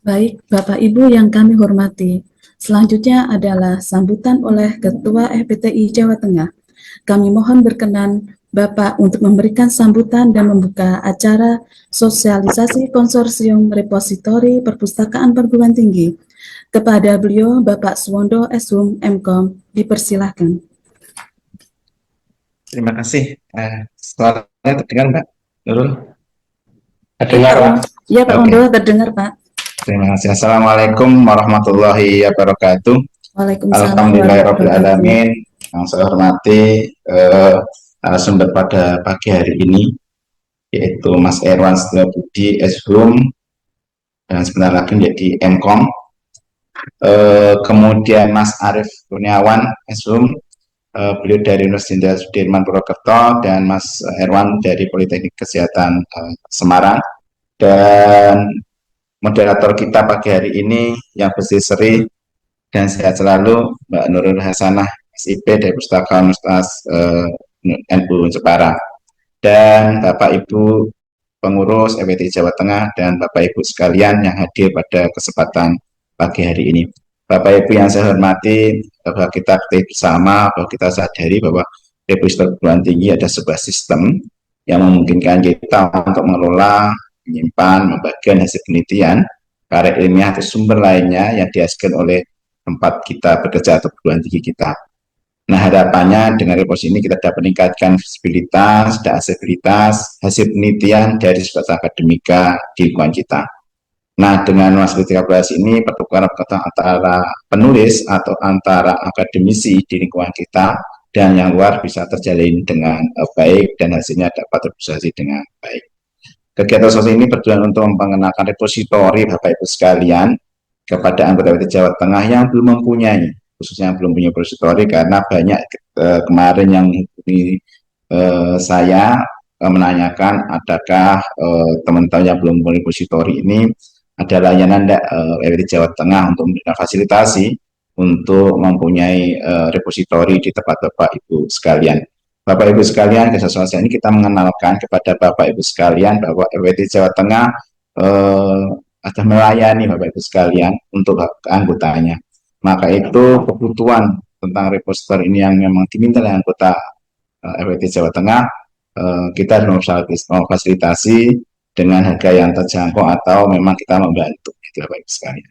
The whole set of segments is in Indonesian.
Baik, Bapak Ibu yang kami hormati, selanjutnya adalah sambutan oleh Ketua FPTI Jawa Tengah. Kami mohon berkenan Bapak untuk memberikan sambutan dan membuka acara sosialisasi konsorsium repositori perpustakaan perguruan tinggi. Kepada beliau, Bapak Suwondo Shum Mkom, dipersilahkan. Terima kasih. Suaranya terdengar, Mbak Nurul? Terdengar, Pak. Ya, Pak Wondo, Oke. terdengar, Pak. Terima kasih. Assalamualaikum warahmatullahi wabarakatuh. Waalaikumsalam Alhamdulillahirabbil warahmatullahi alamin. Yang saya hormati narasumber pada pagi hari ini, yaitu Mas Erwan Setiabudi Shum, dan sebentar lagi menjadi Mkom. Kemudian Mas Arief Kurniawan Shum, beliau dari Universitas Sudirman Purwokerto, dan Mas Erwan dari Politeknik Kesehatan Semarang. Dan moderator kita pagi hari ini yang berseri dan sehat selalu, Mbak Nurul Hasanah SIP dari Pustakaan Universitas NU Jepara, dan Bapak Ibu pengurus FPTI Jawa Tengah dan Bapak Ibu sekalian yang hadir pada kesempatan pagi hari ini. Bapak Ibu yang saya hormati, bahwa kita ketahui bersama, bahwa kita sadari bahwa repositori perguruan tinggi ada sebuah sistem yang memungkinkan kita untuk mengelola, menyimpan, membagikan hasil penelitian, karya ilmiah atau sumber lainnya yang dihasilkan oleh tempat kita bekerja atau perguruan tinggi kita. Nah, harapannya dengan repository ini kita dapat meningkatkan visibilitas dan aksesibilitas hasil penelitian dari sudut akademika di lingkungan kita. Nah, dengan masuk kolaborasi ini, pertukaran antara penulis atau antara akademisi di lingkungan kita dan yang luar bisa terjalin dengan baik dan hasilnya dapat terrealisasi dengan baik. Kegiatan sosial ini bertujuan untuk mengenalkan repositori Bapak Ibu sekalian kepada anggota FPTI Jawa Tengah yang belum mempunyai, khususnya yang belum punya repositori, karena banyak kemarin yang saya menanyakan adakah teman-teman yang belum punya repositori ini ada layanan FPTI Jawa Tengah untuk memberikan fasilitasi untuk mempunyai repositori di tempat Bapak Ibu sekalian. Bapak Ibu sekalian, kesempatan ini kita mengenalkan kepada Bapak Ibu sekalian bahwa FPTI Jawa Tengah ada melayani Bapak Ibu sekalian untuk anggotanya. Maka itu kebutuhan tentang repositori ini yang memang diminta oleh anggota FPTI Jawa Tengah, kita harus memfasilitasi dengan harga yang terjangkau atau memang kita membantu, itu Bapak Ibu sekalian.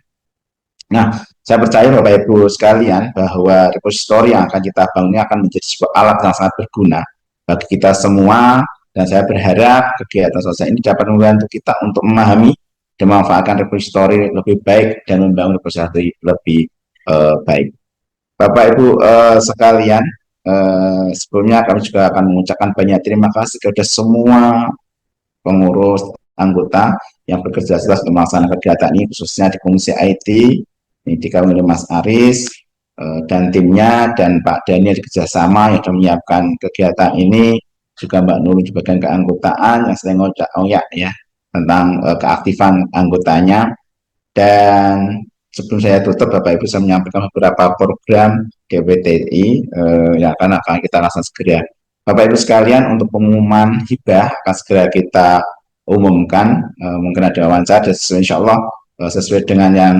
Nah, saya percaya Bapak Ibu sekalian bahwa repositori yang akan kita bangun ini akan menjadi sebuah alat yang sangat berguna bagi kita semua, dan saya berharap kegiatan sosial ini dapat membantu kita untuk memahami dan memanfaatkan repositori lebih baik dan membangun repositori lebih baik. Bapak Ibu sekalian, sebelumnya kami juga akan mengucapkan banyak terima kasih kepada semua pengurus anggota yang bekerja keras untuk melaksanakan kegiatan ini, khususnya di Komisi IT. Ini dikawal oleh Mas Aris dan timnya, dan Pak Daniel kerjasama yang sudah menyiapkan kegiatan ini, juga Mbak Nurul di bagian keanggotaan yang sering ngojak-ngoyak ya tentang keaktifan anggotanya. Dan sebelum saya tutup, Bapak Ibu, saya menyampaikan beberapa program GPTI yang akan kita laksanakan segera. Bapak Ibu sekalian, untuk pengumuman hibah akan segera kita umumkan, mungkin ada wawancara, insya Allah sesuai dengan yang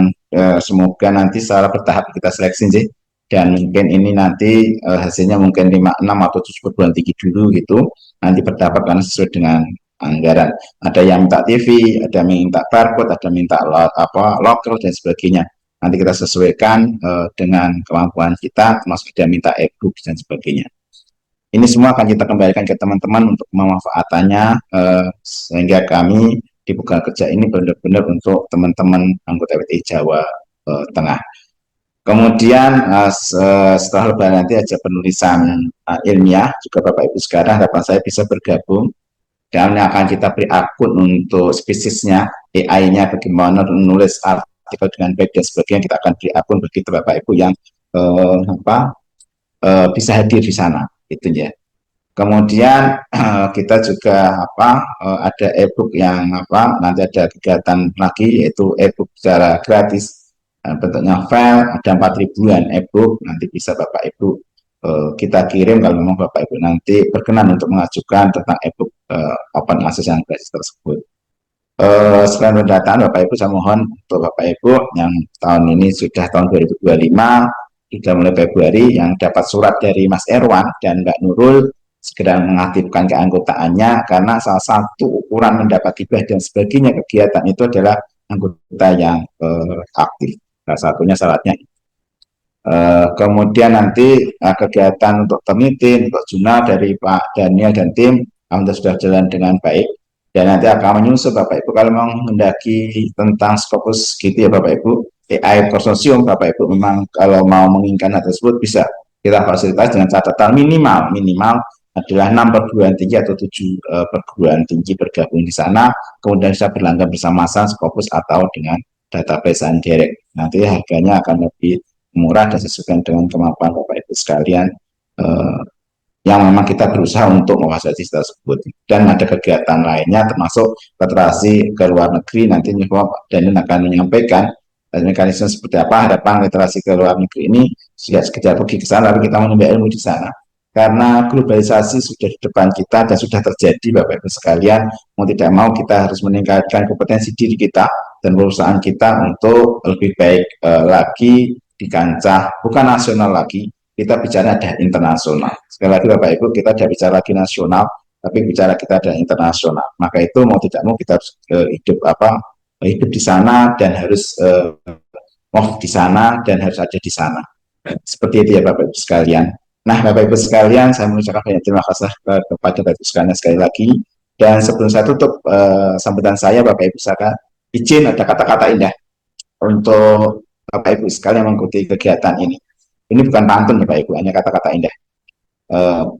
semoga nanti secara bertahap kita seleksi sih, dan mungkin ini nanti hasilnya mungkin 5, 6 atau 7 perguruan tinggi dulu gitu, nanti bertahap karena sesuai dengan anggaran. Ada yang minta TV, ada yang minta barcode, ada yang minta locker dan sebagainya. Nanti kita sesuaikan dengan kemampuan kita, termasuk ada yang minta e-book dan sebagainya. Ini semua akan kita kembalikan ke teman-teman untuk memanfaatannya, sehingga kami di program kerja ini benar-benar untuk teman-teman anggota FPTI Jawa Tengah. Kemudian setelah lebaran nanti ada penulisan ilmiah, juga Bapak Ibu sekarang harapan saya bisa bergabung, dan akan kita beri akun untuk spesiesnya, AI-nya bagaimana menulis artikel dengan baik dan sebagainya, kita akan beri akun begitu Bapak Ibu yang bisa hadir di sana, itu ya. Kemudian kita juga ada e-book yang nanti ada kegiatan lagi, yaitu e-book secara gratis, bentuknya file, ada 4.000-an e-book, nanti bisa Bapak Ibu kita kirim kalau memang Bapak Ibu nanti berkenan untuk mengajukan tentang e-book open access yang gratis tersebut. Selain pendataan Bapak Ibu, saya mohon untuk Bapak Ibu yang tahun ini sudah tahun 2025, sudah mulai Februari, yang dapat surat dari Mas Erwan dan Mbak Nurul segera mengaktifkan keanggotaannya, karena salah satu ukuran mendapat hibah dan sebagainya kegiatan itu adalah anggota yang aktif. Salah satunya syaratnya. Kemudian nanti kegiatan untuk termitin, untuk jurnal dari Pak Daniel dan tim, alhamdulillah sudah jalan dengan baik. Dan nanti akan menyusul Bapak Ibu kalau menghendaki tentang Scopus gitu ya Bapak Ibu, AI konsorsium Bapak Ibu memang kalau mau menginginkan hal tersebut bisa kita fasilitas dengan catatan minimal adalah 6 perguruan tinggi atau 7 perguruan tinggi bergabung di sana, kemudian bisa berlangganan bersama-sama Scopus atau dengan database direct. Nanti harganya akan lebih murah dan sesuai dengan kemampuan Bapak Ibu sekalian, yang memang kita berusaha untuk memfasilitasi tersebut. Dan ada kegiatan lainnya termasuk literasi ke luar negeri, nanti Pak Daniel akan menyampaikan mekanisme seperti apa harapan literasi ke luar negeri ini, sudah sekedar pergi ke sana lalu kita menimba ilmu di sana. Karena globalisasi sudah di depan kita dan sudah terjadi Bapak Ibu sekalian, mau tidak mau kita harus meningkatkan kompetensi diri kita dan perusahaan kita untuk lebih baik lagi di kancah bukan nasional lagi, kita bicara ada internasional. Sekali lagi Bapak Ibu, kita tidak bicara lagi nasional, tapi bicara kita ada internasional. Maka itu mau tidak mau kita harus hidup di sana dan harus mau di sana dan harus ada di sana. Seperti itu ya Bapak Ibu sekalian. Nah Bapak Ibu sekalian, saya mengucapkan banyak terima kasih kepada Bapak Ibu sekalian sekali lagi. Dan sebelum saya tutup sambutan saya, Bapak Ibu sekalian, izin ada kata-kata indah untuk Bapak Ibu sekalian mengikuti kegiatan ini. Ini bukan pantun Bapak Ibu, hanya kata-kata indah.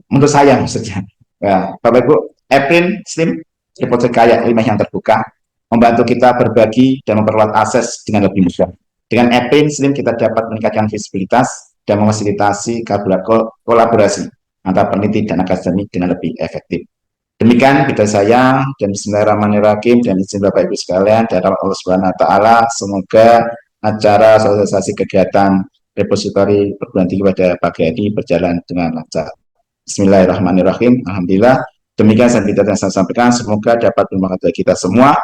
Menurut saya maksudnya. Ya, Bapak Ibu, April Slim, Reporter Kaya 5 yang terbuka, membantu kita berbagi dan memperluas akses dengan lebih mudah. Dengan April Slim kita dapat meningkatkan visibilitas dan memfasilitasi kolaborasi antara peneliti dan akademik dengan lebih efektif. Demikian video saya, dan bismillahirrahmanirrahim, dan izin Bapak Ibu sekalian, dan Allah Subhanahu wa taala, semoga acara sosialisasi kegiatan repositori perguruan tinggi pada pagi hari berjalan dengan lancar. Bismillahirrahmanirrahim. Alhamdulillah. Demikian yang saya sampaikan, semoga dapat bermanfaat bagi kita semua.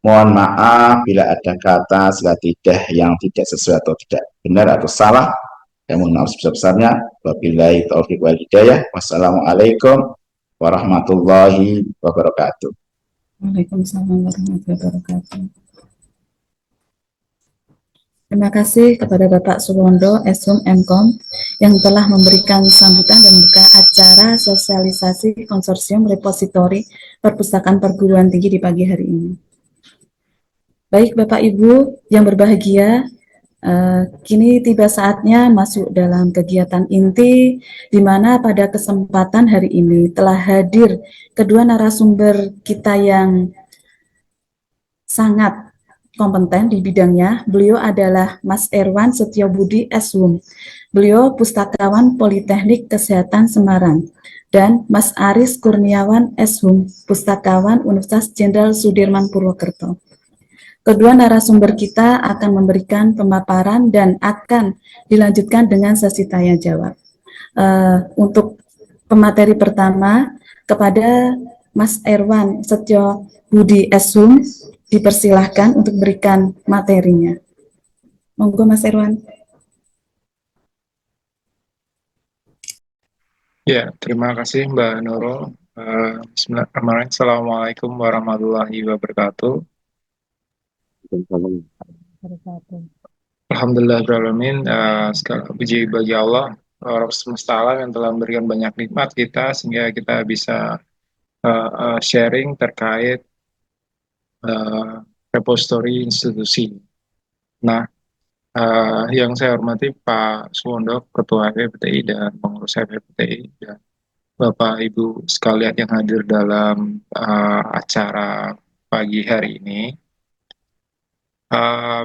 Mohon maaf bila ada kata tidak yang tidak sesuai atau tidak benar atau salah. Yang mohon maaf sebesar-besarnya. Wabillahi taufiq wal hidayah. Wassalamualaikum warahmatullahi wabarakatuh. Waalaikumsalam warahmatullahi wabarakatuh. Terima kasih kepada Bapak Suwondo, Esum Mkom, yang telah memberikan sambutan dan buka acara sosialisasi konsorsium repositori perpustakaan perguruan tinggi di pagi hari ini. Baik Bapak Ibu yang berbahagia, kini tiba saatnya masuk dalam kegiatan inti, di mana pada kesempatan hari ini telah hadir kedua narasumber kita yang sangat kompeten di bidangnya. Beliau adalah Mas Erwan Setiobudi Eswum. Beliau pustakawan Politeknik Kesehatan Semarang. Dan Mas Aris Kurniawan Eswum, pustakawan Universitas Jenderal Sudirman Purwokerto. Kedua narasumber kita akan memberikan pemaparan dan akan dilanjutkan dengan sesi tanya jawab. Untuk pemateri pertama, kepada Mas Erwan Setiobudi Eswum, dipersilahkan untuk berikan materinya. Monggo Mas Erwan. Ya, terima kasih Mbak Nurul. Bismillahirrahmanirrahim. Assalamualaikum warahmatullahi wabarakatuh. Alhamdulillahirrahmanirrahim. Segala puji bagi Allah, Rabb semesta alam yang telah memberikan banyak nikmat kita sehingga kita bisa sharing terkait repository institusi. Nah, yang saya hormati Pak Suwondo, Ketua FFPTI dan pengurus FFPTI, dan Bapak Ibu sekalian yang hadir dalam acara pagi hari ini.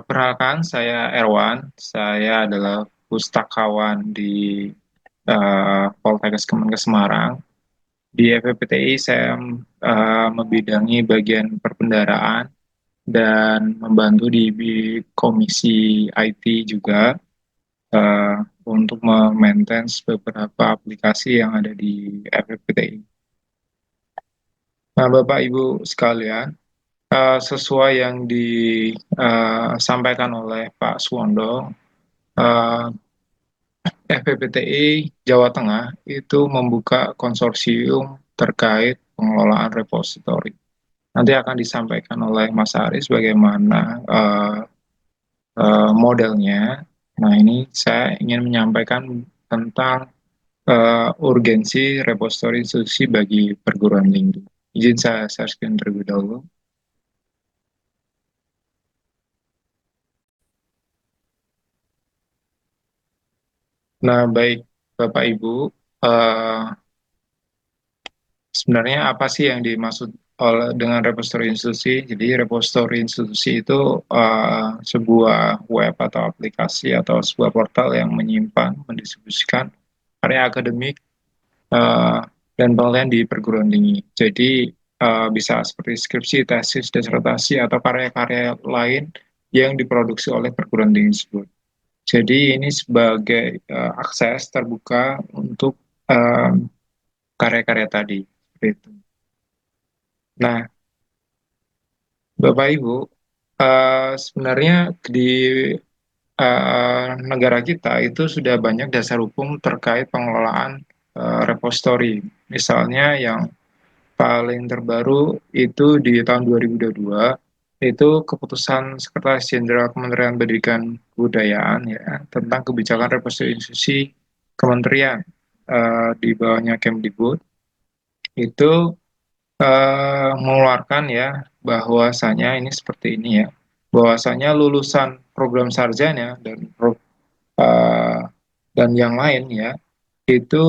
Perkenalkan, saya Erwan, saya adalah pustakawan di Poltekkes Kemenkes Semarang. Di FFPTI saya membidangi bagian perbendaharaan dan membantu di komisi IT juga untuk memaintain beberapa aplikasi yang ada di FFPTI. Nah, Bapak Ibu sekalian, sesuai yang disampaikan oleh Pak Suwondo, eh, FPPTI Jawa Tengah itu membuka konsorsium terkait pengelolaan repositori. Nanti akan disampaikan oleh Mas Aris bagaimana modelnya. Nah, ini saya ingin menyampaikan tentang urgensi repositori institusi bagi perguruan tinggi. Izin saya share screen terlebih dahulu. Nah, baik Bapak Ibu, eh, sebenarnya apa sih yang dimaksud dengan repository institusi? Jadi repository institusi itu sebuah web atau aplikasi atau sebuah portal yang menyimpan, mendistribusikan karya akademik eh, dan penelitian di perguruan tinggi. Jadi bisa seperti skripsi, tesis, disertasi atau karya-karya lain yang diproduksi oleh perguruan tinggi tersebut. Jadi ini sebagai akses terbuka untuk eh, karya-karya tadi. Seperti itu. Nah, Bapak Ibu, sebenarnya di negara kita itu sudah banyak dasar hukum terkait pengelolaan repository. Misalnya yang paling terbaru itu di tahun 2022 itu keputusan Sekretaris Jenderal Kementerian Pendidikan Kebudayaan ya tentang kebijakan repository institusi kementerian di bawahnya Kemdikbud itu mengeluarkan ya bahwasanya ini seperti ini ya bahwasanya lulusan program sarjana eh, dan yang lain ya itu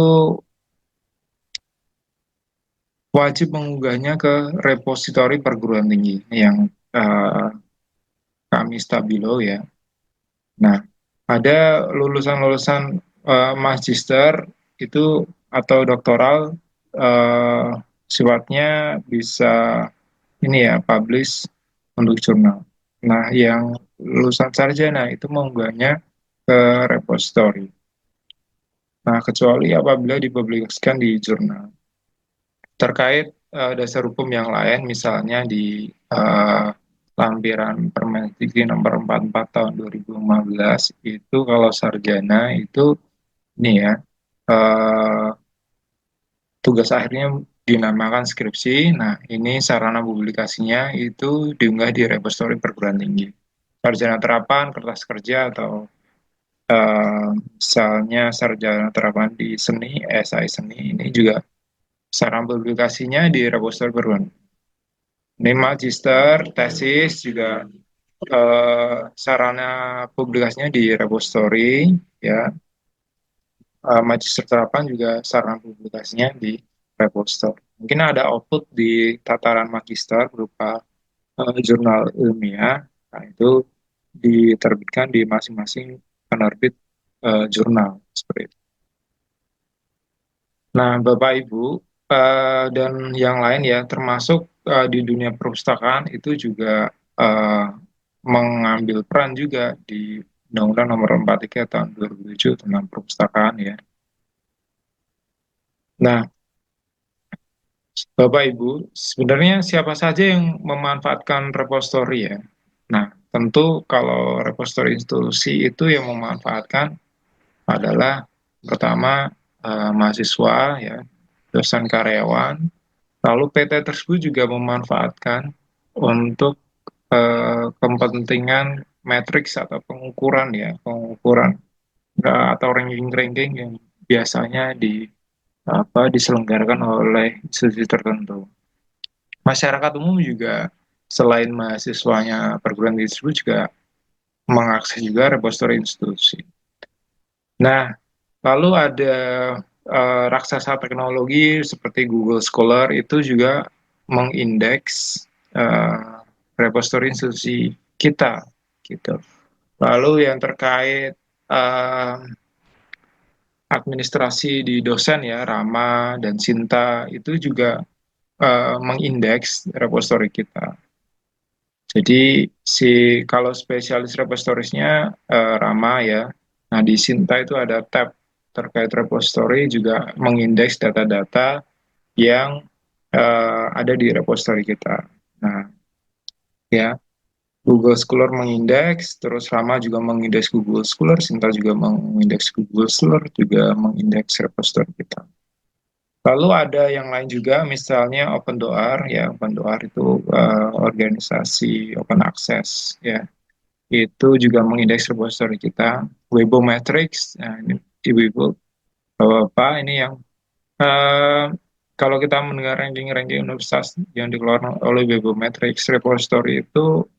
wajib mengunggahnya ke repositori perguruan tinggi yang eh, kami stabilo ya. Nah, ada lulusan-lulusan magister itu atau doktoral eh, sifatnya bisa ini ya publish untuk jurnal. Nah, yang lulusan sarjana itu mengunggahnya ke repository. Nah, kecuali apabila dipublikasikan di jurnal. Terkait dasar hukum yang lain, misalnya di lampiran Permendikti nomor 44 tahun 2015 itu kalau sarjana itu ini ya eh, tugas akhirnya dinamakan skripsi. Nah, ini sarana publikasinya itu diunggah di repository perguruan tinggi. Sarjana terapan, kertas kerja atau misalnya sarjana terapan di seni, esai seni ini juga sarana publikasinya di repository perguruan. Ini magister, tesis juga sarana publikasinya di repository, ya. Magister terapan juga sarana publikasinya di repository. Mungkin ada output di tataran magister berupa jurnal ilmiah, nah itu diterbitkan di masing-masing penerbit jurnal seperti itu. Nah, Bapak Ibu dan yang lain ya, termasuk di dunia perpustakaan itu juga eh, mengambil peran juga di Undang-Undang Nomor 43 Tahun 2007 tentang perpustakaan ya. Nah, Bapak Ibu, sebenarnya siapa saja yang memanfaatkan repository ya? Nah, tentu kalau repository institusi itu yang memanfaatkan adalah pertama mahasiswa ya, dosen karyawan. Lalu PT tersebut juga memanfaatkan untuk kepentingan matriks atau pengukuran ya, pengukuran atau ranking-ranking yang biasanya diselenggarakan oleh institusi tertentu. Masyarakat umum juga selain mahasiswanya perguruan tinggi tersebut juga mengakses juga repository institusi. Nah, lalu ada raksasa teknologi seperti Google Scholar itu juga mengindeks repository institusi kita, gitu. Lalu yang terkait uh, administrasi di dosen ya, Rama dan Sinta itu juga mengindeks repository kita. Jadi kalau spesialis repositoriesnya Rama ya. Nah, di Sinta itu ada tab terkait repository juga mengindeks data-data yang ada di repository kita. Nah, ya. Google Scholar mengindeks, terus Rama juga mengindeks Google Scholar, Sinta juga mengindeks Google Scholar, juga mengindeks repository kita. Lalu ada yang lain juga, misalnya OpenDoar, ya OpenDoar itu organisasi open access, ya itu juga mengindeks repository kita. Webometrics, nah ini di Webo, Bapak ini yang kalau kita mendengar ranking-ranking universitas yang dikeluarkan oleh Webometrics repository itu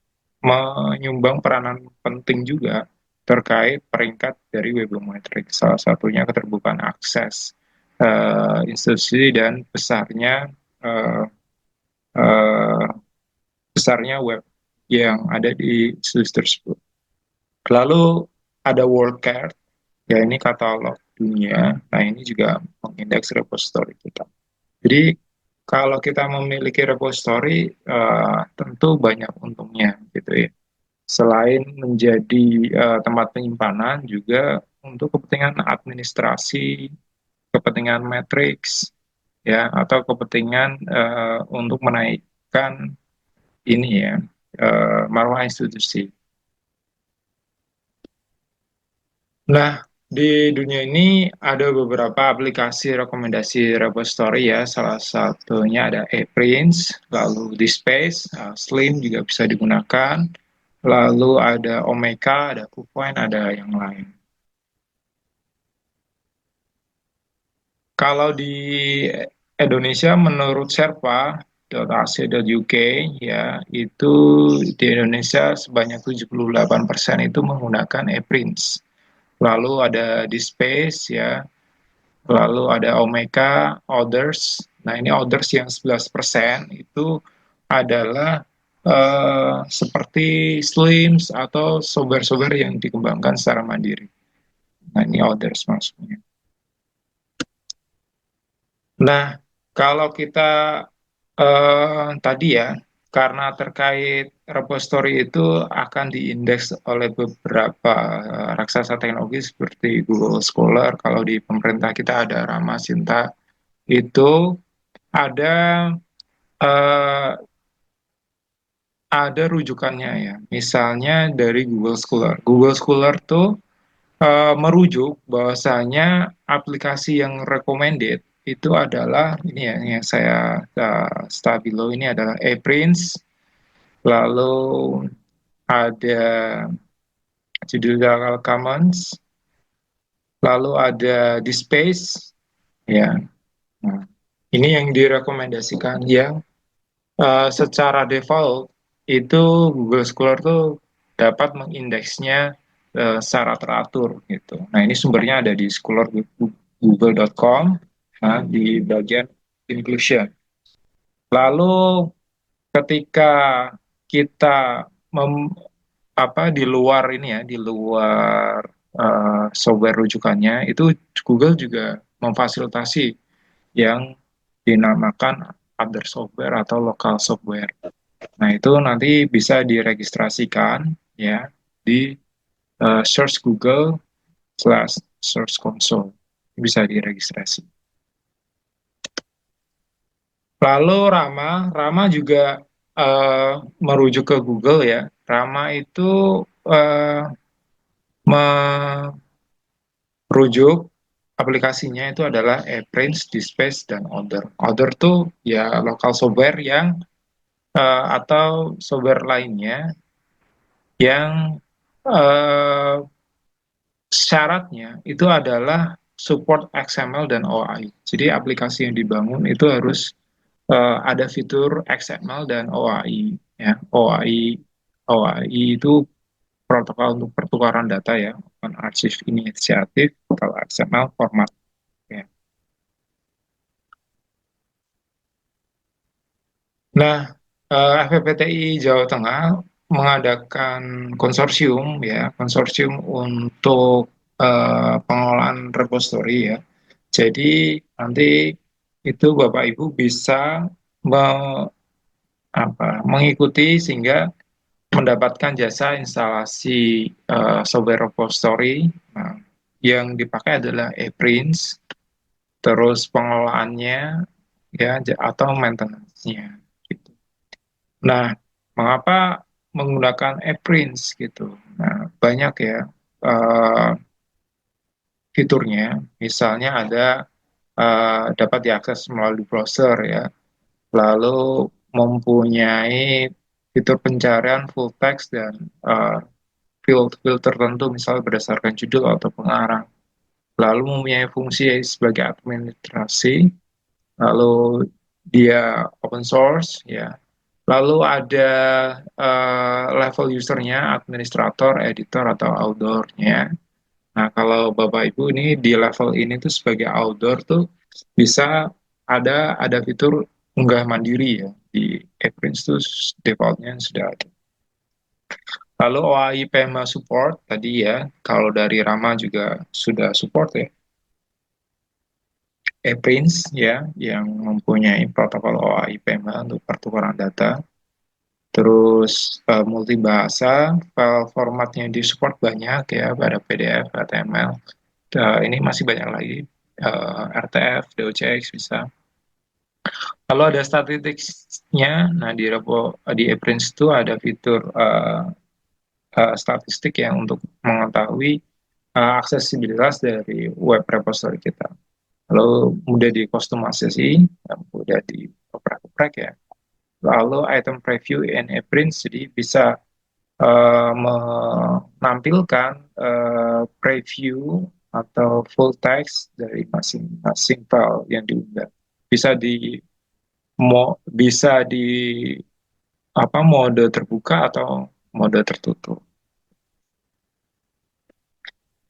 menyumbang peranan penting juga terkait peringkat dari Webometrics. Salah satunya keterbukaan akses institusi dan eh, eh, besarnya web yang ada di institusi tersebut. Lalu ada WorldCat, ya ini katalog dunia. Nah ini juga mengindeks repository kita. Jadi kalau kita memiliki repository, tentu banyak untungnya gitu ya. Selain menjadi tempat penyimpanan, juga untuk kepentingan administrasi, kepentingan matriks, ya, atau kepentingan untuk menaikkan ini ya, marwah institusi. Nah, di dunia ini ada beberapa aplikasi rekomendasi repository ya. Salah satunya ada ePrints, lalu DSpace, Slim juga bisa digunakan, lalu ada Omeka, ada KuCoin, ada yang lain. Kalau di Indonesia menurut Sherpa.ac.uk ya, itu di Indonesia sebanyak 78% itu menggunakan ePrints. Lalu ada DSpace ya, lalu ada Omeka, Others. Nah, ini Others yang 11% itu adalah seperti Slims atau software-software yang dikembangkan secara mandiri. Nah, ini Others maksudnya. Nah, kalau kita tadi ya, karena terkait repository itu akan diindeks oleh beberapa raksasa teknologi seperti Google Scholar. Kalau di pemerintah kita ada Rama Sinta, itu ada eh, ada rujukannya ya. Misalnya dari Google Scholar. Google Scholar tuh merujuk bahwasanya aplikasi yang recommended itu adalah ini ya yang saya stabilo ini adalah ePrints, lalu ada Judicial Commons, lalu ada DSpace, ya. Nah, ini yang direkomendasikan yang secara default itu Google Scholar tuh dapat mengindeksnya secara teratur gitu. Nah, ini sumbernya ada di scholar.google.com, nah, di bagian inclusion. Lalu ketika kita mem, di luar ini ya, di luar software rujukannya, itu Google juga memfasilitasi yang dinamakan other software atau local software. Nah, itu nanti bisa diregistrasikan ya di search Google slash search console. Bisa diregistrasi. Lalu Rama juga eh, merujuk ke Google ya. Rama itu eh, merujuk aplikasinya itu adalah ePrints, DSpace, dan Other. Other tuh ya lokal software yang atau software lainnya yang eh, syaratnya itu adalah support XML dan OAI. Jadi aplikasi yang dibangun itu harus ada fitur XML dan OAI. Ya, OAI itu protokol untuk pertukaran data ya, Open Archive Initiative. Kalau XML format. Ya. Nah, FPPTI Jawa Tengah mengadakan konsorsium ya, konsorsium untuk pengelolaan repository ya. Jadi nanti itu Bapak Ibu bisa me- mengikuti sehingga mendapatkan jasa instalasi software repository. Nah, yang dipakai adalah ePrints, terus pengelolaannya ya atau maintenance-nya gitu. Nah, mengapa menggunakan ePrints gitu. Nah, banyak ya eh, fiturnya. Misalnya ada dapat diakses melalui browser ya, lalu mempunyai fitur pencarian full text dan field tertentu, misalnya berdasarkan judul atau pengarang. Lalu mempunyai fungsi sebagai administrasi, lalu dia open source ya. Lalu ada level usernya, administrator, editor, atau outdoor-nya. Nah, kalau Bapak Ibu ini di level ini tuh sebagai outdoor tuh bisa ada fitur unggah mandiri ya di ePrints tuh defaultnya sudah ada. Lalu OAI PMA support tadi ya, kalau dari Rama juga sudah support ya. ePrints ya, yang mempunyai protokol OAI PMA untuk pertukaran data. Terus multibahasa, file formatnya di support banyak ya, ada PDF, HTML. Ini masih banyak lagi, RTF, DOCX bisa. Lalu ada statistiknya, nah di ePrints itu ada fitur statistik yang untuk mengetahui aksesibilitas dari web repository kita. Lalu mudah dikustomisasi, mudah dioprek-oprek ya. Lalu item preview and ePrints, jadi bisa menampilkan preview atau full text dari masing-masing file yang diunggah. Bisa di mode terbuka atau mode tertutup.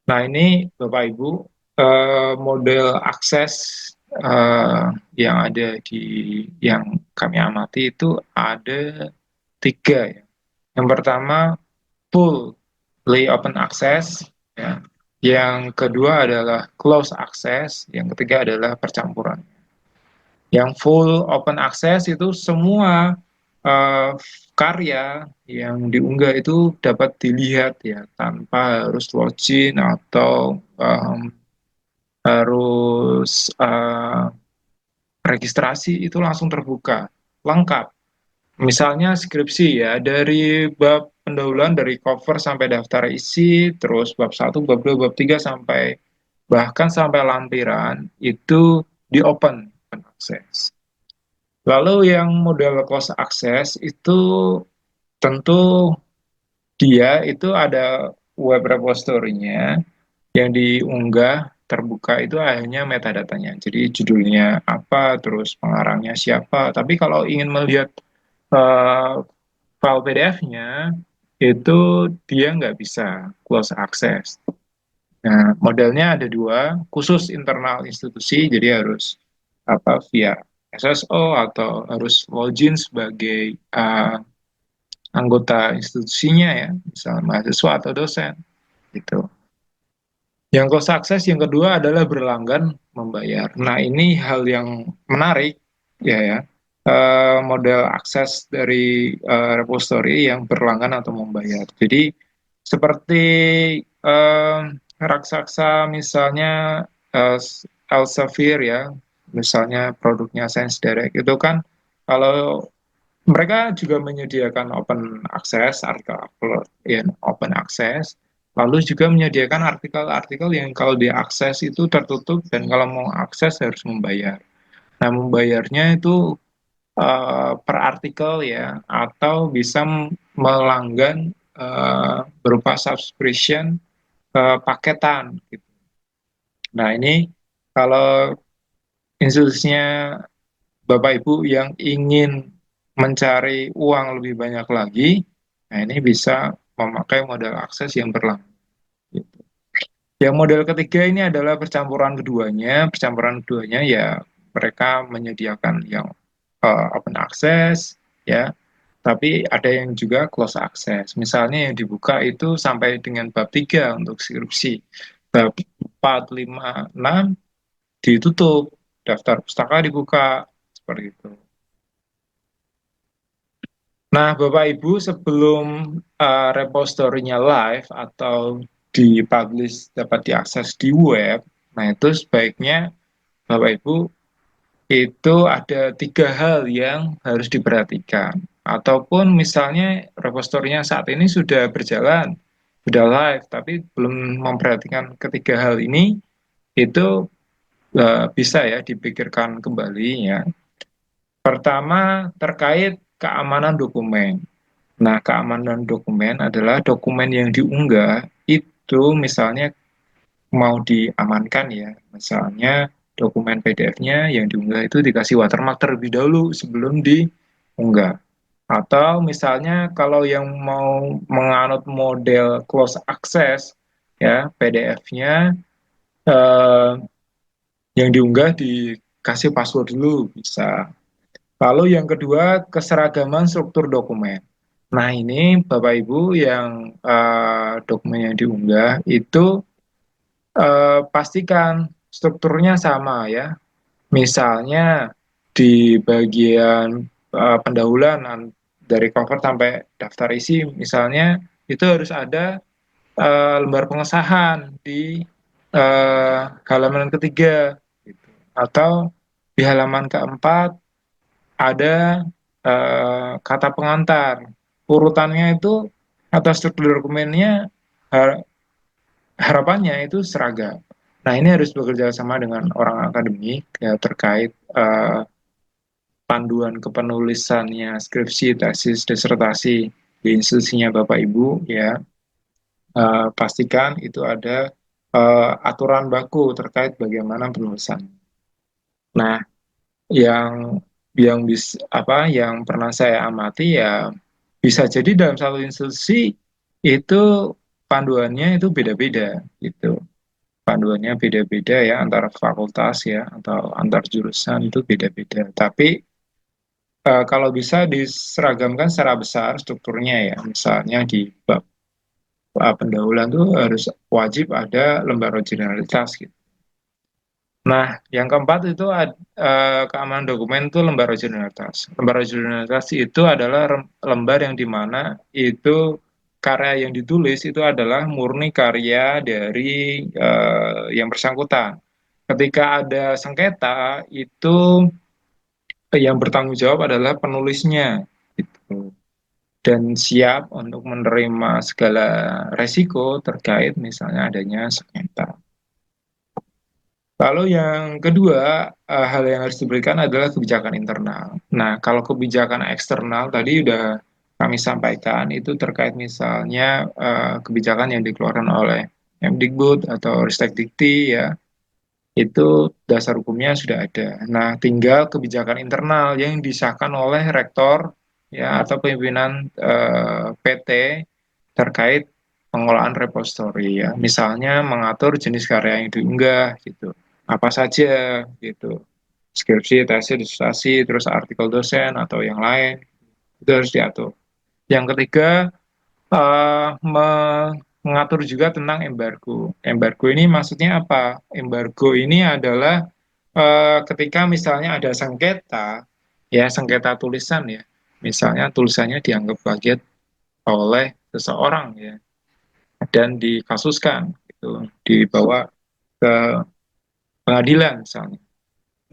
Nah, ini Bapak Ibu model akses yang ada yang kami amati itu ada 3 ya. Yang pertama fully open access ya. Yang kedua adalah close access, yang ketiga adalah percampuran. Yang full open access itu semua karya yang diunggah itu dapat dilihat ya tanpa harus login atau harus registrasi, itu langsung terbuka lengkap. Misalnya skripsi ya, dari bab pendahuluan dari cover sampai daftar isi, terus bab 1, bab 2, bab 3 sampai bahkan sampai lampiran itu di open access. Lalu yang model close access itu tentu dia itu ada web repository-nya yang diunggah terbuka itu hanya metadatanya. Jadi judulnya apa, terus pengarangnya siapa. Tapi kalau ingin melihat file PDF-nya itu dia nggak bisa close access. Nah, modelnya ada 2, khusus internal institusi, jadi harus via SSO atau harus login sebagai anggota institusinya ya, misalnya mahasiswa atau dosen gitu. Yang close access yang kedua adalah berlangganan membayar. Nah, ini hal yang menarik ya. Model akses dari repository yang berlangganan atau membayar. Jadi seperti raksasa misalnya Elsevier ya, misalnya produknya Science Direct itu kan kalau mereka juga menyediakan open access, artikel yang open access, lalu juga menyediakan artikel-artikel yang kalau diakses itu tertutup dan kalau mau akses harus membayar. Nah, membayarnya itu per artikel ya, atau bisa melanggan berupa subscription paketan. Gitu. Nah, ini kalau institusinya Bapak Ibu yang ingin mencari uang lebih banyak lagi, nah ini bisa memakai model akses yang berlangganan. Gitu. Yang model ketiga ini adalah percampuran keduanya. Percampuran keduanya ya mereka menyediakan yang open access, ya, tapi ada yang juga close access. Misalnya yang dibuka itu sampai dengan bab 3 untuk skripsi. Bab 4, 5, 6 ditutup. Daftar pustaka dibuka. Seperti itu. Nah, Bapak Ibu, sebelum repositorinya live atau dipublish dapat diakses di web, nah itu sebaiknya Bapak Ibu itu ada 3 hal yang harus diperhatikan. Ataupun misalnya repositorinya saat ini sudah berjalan, sudah live, tapi belum memperhatikan ketiga hal ini, itu bisa ya dipikirkan kembali ya. Pertama, terkait keamanan dokumen. Nah, keamanan dokumen adalah dokumen yang diunggah itu misalnya mau diamankan ya. Misalnya dokumen PDF-nya yang diunggah itu dikasih watermark terlebih dahulu sebelum diunggah. Atau misalnya kalau yang mau menganut model close access ya, PDF-nya eh, yang diunggah dikasih password dulu bisa. Lalu yang kedua, keseragaman struktur dokumen. Nah, ini Bapak Ibu yang dokumen yang diunggah itu pastikan strukturnya sama ya. Misalnya di bagian pendahuluan dari cover sampai daftar isi, misalnya itu harus ada lembar pengesahan di halaman ketiga, gitu. Atau di halaman keempat ada kata pengantar. Urutannya itu atau struktur dokumennya har- harapannya itu seragam. Nah, ini harus bekerja sama dengan orang akademik ya, terkait panduan kepenulisannya skripsi, tesis, disertasi di institusinya Bapak Ibu ya. Pastikan itu ada aturan baku terkait bagaimana penulisan. Nah, yang yang pernah saya amati ya bisa jadi dalam satu institusi itu panduannya itu beda-beda gitu. Panduannya beda-beda ya antar fakultas ya atau antar jurusan itu beda-beda. Tapi kalau bisa diseragamkan secara besar strukturnya ya. Misalnya di bab pendahuluan itu harus wajib ada lembar originalitas gitu. Nah, yang keempat itu keamanan dokumen itu lembar originalitas. Lembar originalitas itu adalah lembar yang dimana itu karya yang ditulis itu adalah murni karya dari yang bersangkutan. Ketika ada sengketa, itu yang bertanggung jawab adalah penulisnya, gitu. Dan siap untuk menerima segala resiko terkait misalnya adanya sengketa. Lalu yang kedua, hal yang harus diberikan adalah kebijakan internal. Nah, kalau kebijakan eksternal tadi sudah kami sampaikan, itu terkait misalnya kebijakan yang dikeluarkan oleh Mdikbud atau Ristekdikti ya, itu dasar hukumnya sudah ada. Nah, tinggal kebijakan internal yang disahkan oleh rektor ya atau pimpinan PT terkait pengelolaan repository ya. Misalnya mengatur jenis karya yang diunggah gitu. Apa saja gitu. Skripsi, tesis, disertasi, terus artikel dosen atau yang lain itu harus diatur. Yang ketiga mengatur juga tentang embargo. Embargo ini maksudnya apa? Embargo ini adalah ketika misalnya ada sengketa, ya sengketa tulisan ya, misalnya tulisannya dianggap plagiat oleh seseorang ya, dan dikasuskan, gitu, dibawa ke pengadilan misalnya.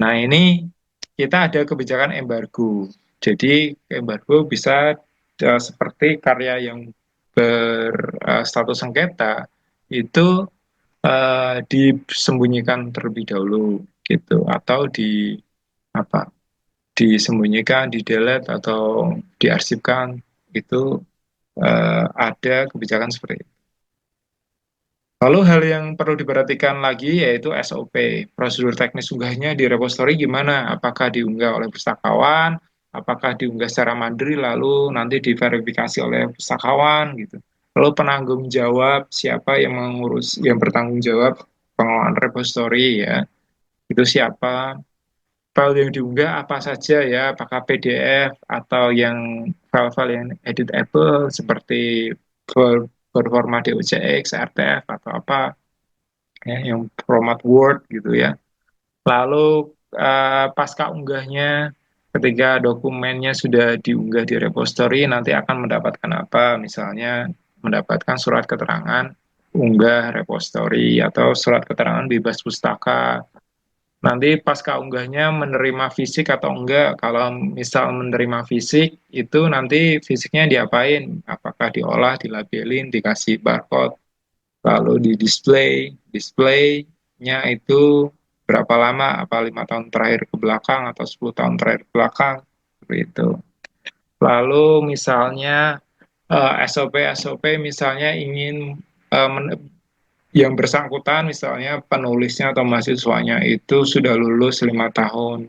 Nah ini kita ada kebijakan embargo. Jadi embargo bisa seperti karya yang berstatus sengketa itu disembunyikan terlebih dahulu gitu atau apa disembunyikan, di delete atau diarsipkan itu ada kebijakan seperti itu. Lalu hal yang perlu diperhatikan lagi yaitu SOP, prosedur teknis unggahnya di repository gimana? Apakah diunggah oleh pustakawan, apakah diunggah secara mandiri lalu nanti diverifikasi oleh pustakawan gitu. Lalu penanggung jawab siapa yang mengurus, yang bertanggung jawab pengelolaan repository ya, itu siapa? File yang diunggah apa saja ya, apakah PDF atau yang file-file yang editable seperti berformat DOCX, RTF atau apa ya, yang format Word gitu ya. Lalu pasca unggahnya, ketika dokumennya sudah diunggah di repository, nanti akan mendapatkan apa? Misalnya mendapatkan surat keterangan unggah repository atau surat keterangan bebas pustaka. Nanti pasca unggahnya menerima fisik atau enggak. Kalau misal menerima fisik, itu nanti fisiknya diapain? Apakah diolah, dilabelin, dikasih barcode, lalu di display. Displaynya itu berapa lama? Apa 5 tahun terakhir ke belakang atau 10 tahun terakhir ke belakang? Seperti itu. Lalu misalnya SOP misalnya ingin yang bersangkutan misalnya penulisnya atau mahasiswanya itu sudah lulus 5 tahun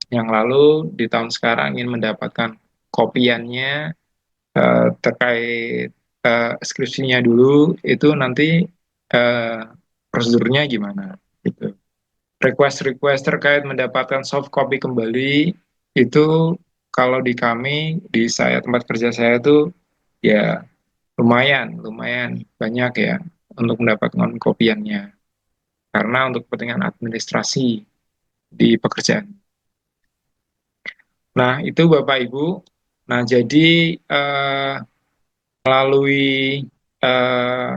yang lalu, di tahun sekarang ingin mendapatkan kopiannya terkait skripsinya dulu, itu nanti eh, prosedurnya gimana gitu. Request-request terkait mendapatkan soft copy kembali itu kalau di kami, di saya tempat kerja saya itu ya lumayan lumayan banyak ya untuk mendapatkan kopiannya karena untuk kepentingan administrasi di pekerjaan. Nah, itu Bapak Ibu. Nah, jadi eh, melalui eh,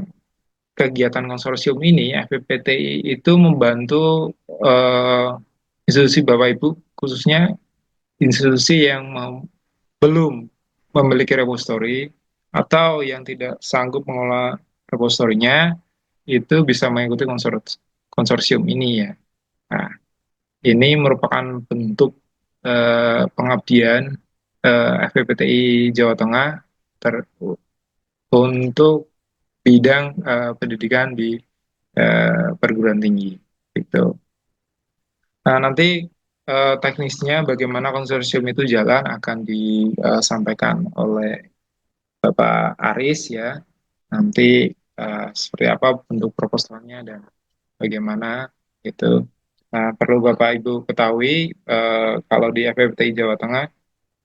kegiatan konsorsium ini, FPPTI itu membantu eh, institusi Bapak Ibu, khususnya institusi yang belum memiliki repository atau yang tidak sanggup mengelola repositorinya, itu bisa mengikuti konsorsium ini ya. Nah, ini merupakan bentuk pengabdian FPPTI Jawa Tengah untuk bidang pendidikan di perguruan tinggi. Gitu. Nah, nanti teknisnya bagaimana konsorsium itu jalan akan disampaikan oleh Bapak Aris ya. Nanti seperti apa bentuk proposalnya dan bagaimana itu. Nah, perlu Bapak Ibu ketahui kalau di FPPTI Jawa Tengah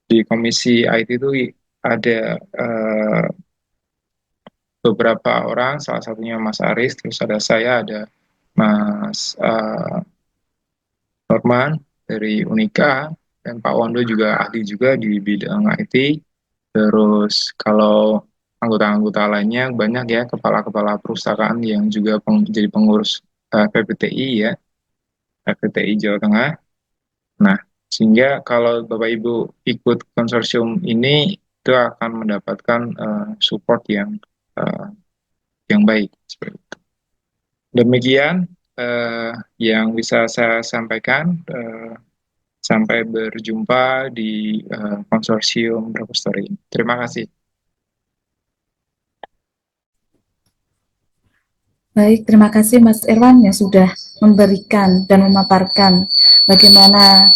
di Komisi IT itu ada beberapa orang, salah satunya Mas Aris, terus ada saya, ada Mas Norman dari Unika, dan Pak Wondo juga ahli juga di bidang IT. Terus kalau anggota-anggota lainnya banyak ya, kepala-kepala perpustakaan yang juga jadi pengurus PPTI ya, PPTI Jawa Tengah. Nah, sehingga kalau Bapak Ibu ikut konsorsium ini, itu akan mendapatkan support uh, yang baik. Seperti itu. Demikian yang bisa saya sampaikan. Sampai berjumpa di konsorsium repository. Terima kasih. Baik, terima kasih Mas Irwan yang sudah memberikan dan memaparkan bagaimana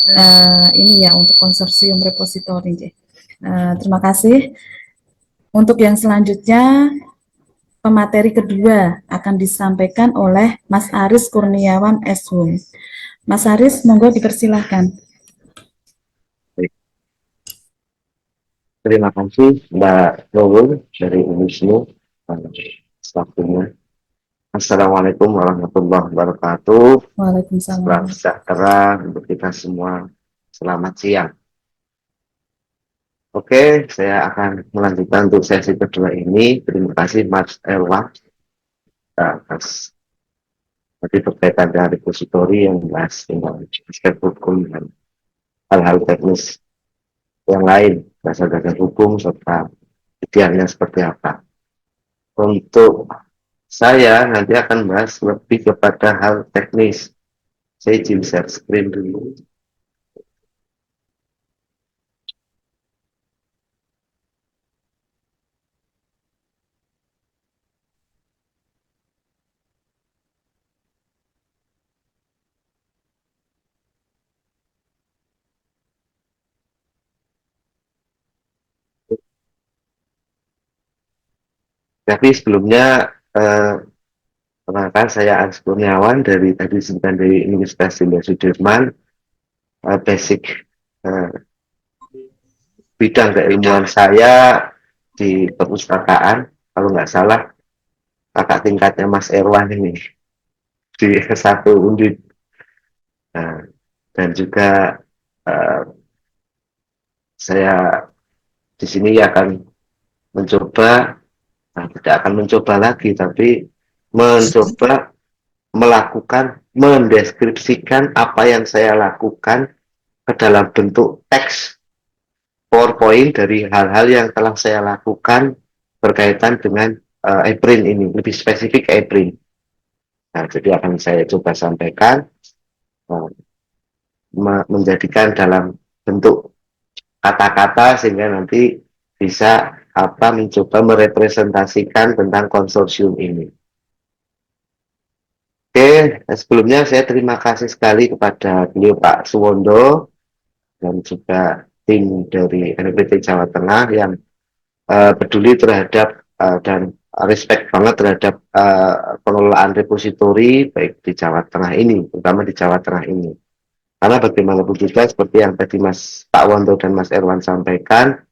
ini ya untuk konsorsium repositori. Terima kasih. Untuk yang selanjutnya, pemateri kedua akan disampaikan oleh Mas Aris Kurniawan SH. Mas Aris, monggo dipersilahkan. Terima kasih Mbak Nurul dari Unisnu, stafnya. Assalamualaikum warahmatullahi wabarakatuh. Waalaikumsalam. Salam sejahtera untuk kita semua. Selamat siang. Oke, saya akan melanjutkan untuk sesi kedua ini. Terima kasih Mas Erwan atas tadi berkaitan dengan repositori yang membahas tentang aspek hukum dan hal-hal teknis yang lain, dasar-dasar hukum serta idealnya seperti apa. Untuk saya nanti akan bahas lebih kepada hal teknis. Saya izin share screen dulu. Tapi sebelumnya perkenalkan saya Aris Kurniawan dari Universitas Jenderal Sudirman. Basic bidang keilmuan saya di perpustakaan, kalau nggak salah kakak tingkatnya Mas Erwan ini di S1 Undip. Dan juga saya di sini akan mencoba, tidak akan mencoba lagi, tapi mencoba mendeskripsikan apa yang saya lakukan ke dalam bentuk teks PowerPoint dari hal-hal yang telah saya lakukan berkaitan dengan April ini, lebih spesifik April. Nah, jadi akan saya coba sampaikan, menjadikan dalam bentuk kata-kata sehingga nanti bisa mencoba merepresentasikan tentang konsorsium ini. Oke, sebelumnya saya terima kasih sekali kepada beliau Pak Suwondo dan juga tim dari NPT Jawa Tengah yang peduli terhadap dan respect banget terhadap pengelolaan repositori baik di Jawa Tengah ini, terutama di Jawa Tengah ini. Karena bagaimanapun juga seperti yang tadi Mas Pak Wondo dan Mas Erwan sampaikan,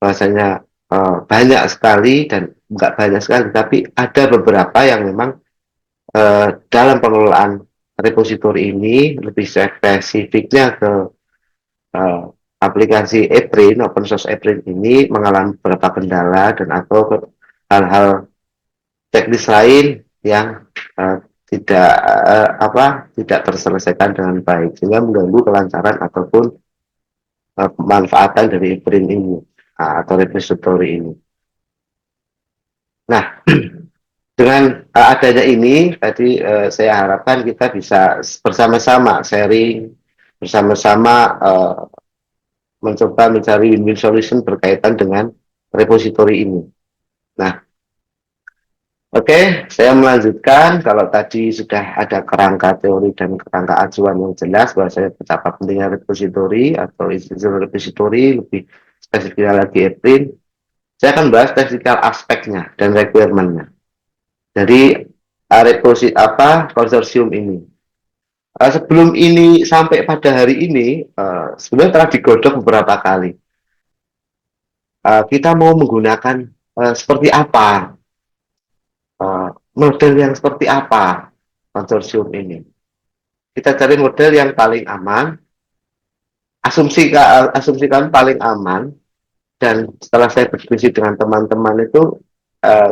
bahwasanya banyak sekali dan enggak banyak sekali, tapi ada beberapa yang memang dalam pengelolaan repositori ini lebih spesifiknya ke aplikasi April, open source April ini mengalami beberapa kendala dan atau hal-hal teknis lain yang tidak terselesaikan dengan baik sehingga mengganggu kelancaran ataupun pemanfaatan dari April ini atau repositori ini. Nah, dengan adanya ini tadi saya harapkan kita bisa bersama-sama sharing, bersama-sama mencoba mencari win-win solution berkaitan dengan repositori ini. Nah, oke, saya melanjutkan. Kalau tadi sudah ada kerangka teori dan kerangka acuan yang jelas bahwa saya betapa pentingnya repositori atau institusi repositori, lebih spesifiknya lagi April, saya akan bahas teknikal aspeknya dan requirement-nya dari konsorsium ini. Sebelum ini sampai pada hari ini, sebenarnya telah digodok beberapa kali. Kita mau menggunakan seperti apa, model yang seperti apa konsorsium ini. Kita cari model yang paling aman, asumsikan paling aman, dan setelah saya berdiskusi dengan teman-teman itu,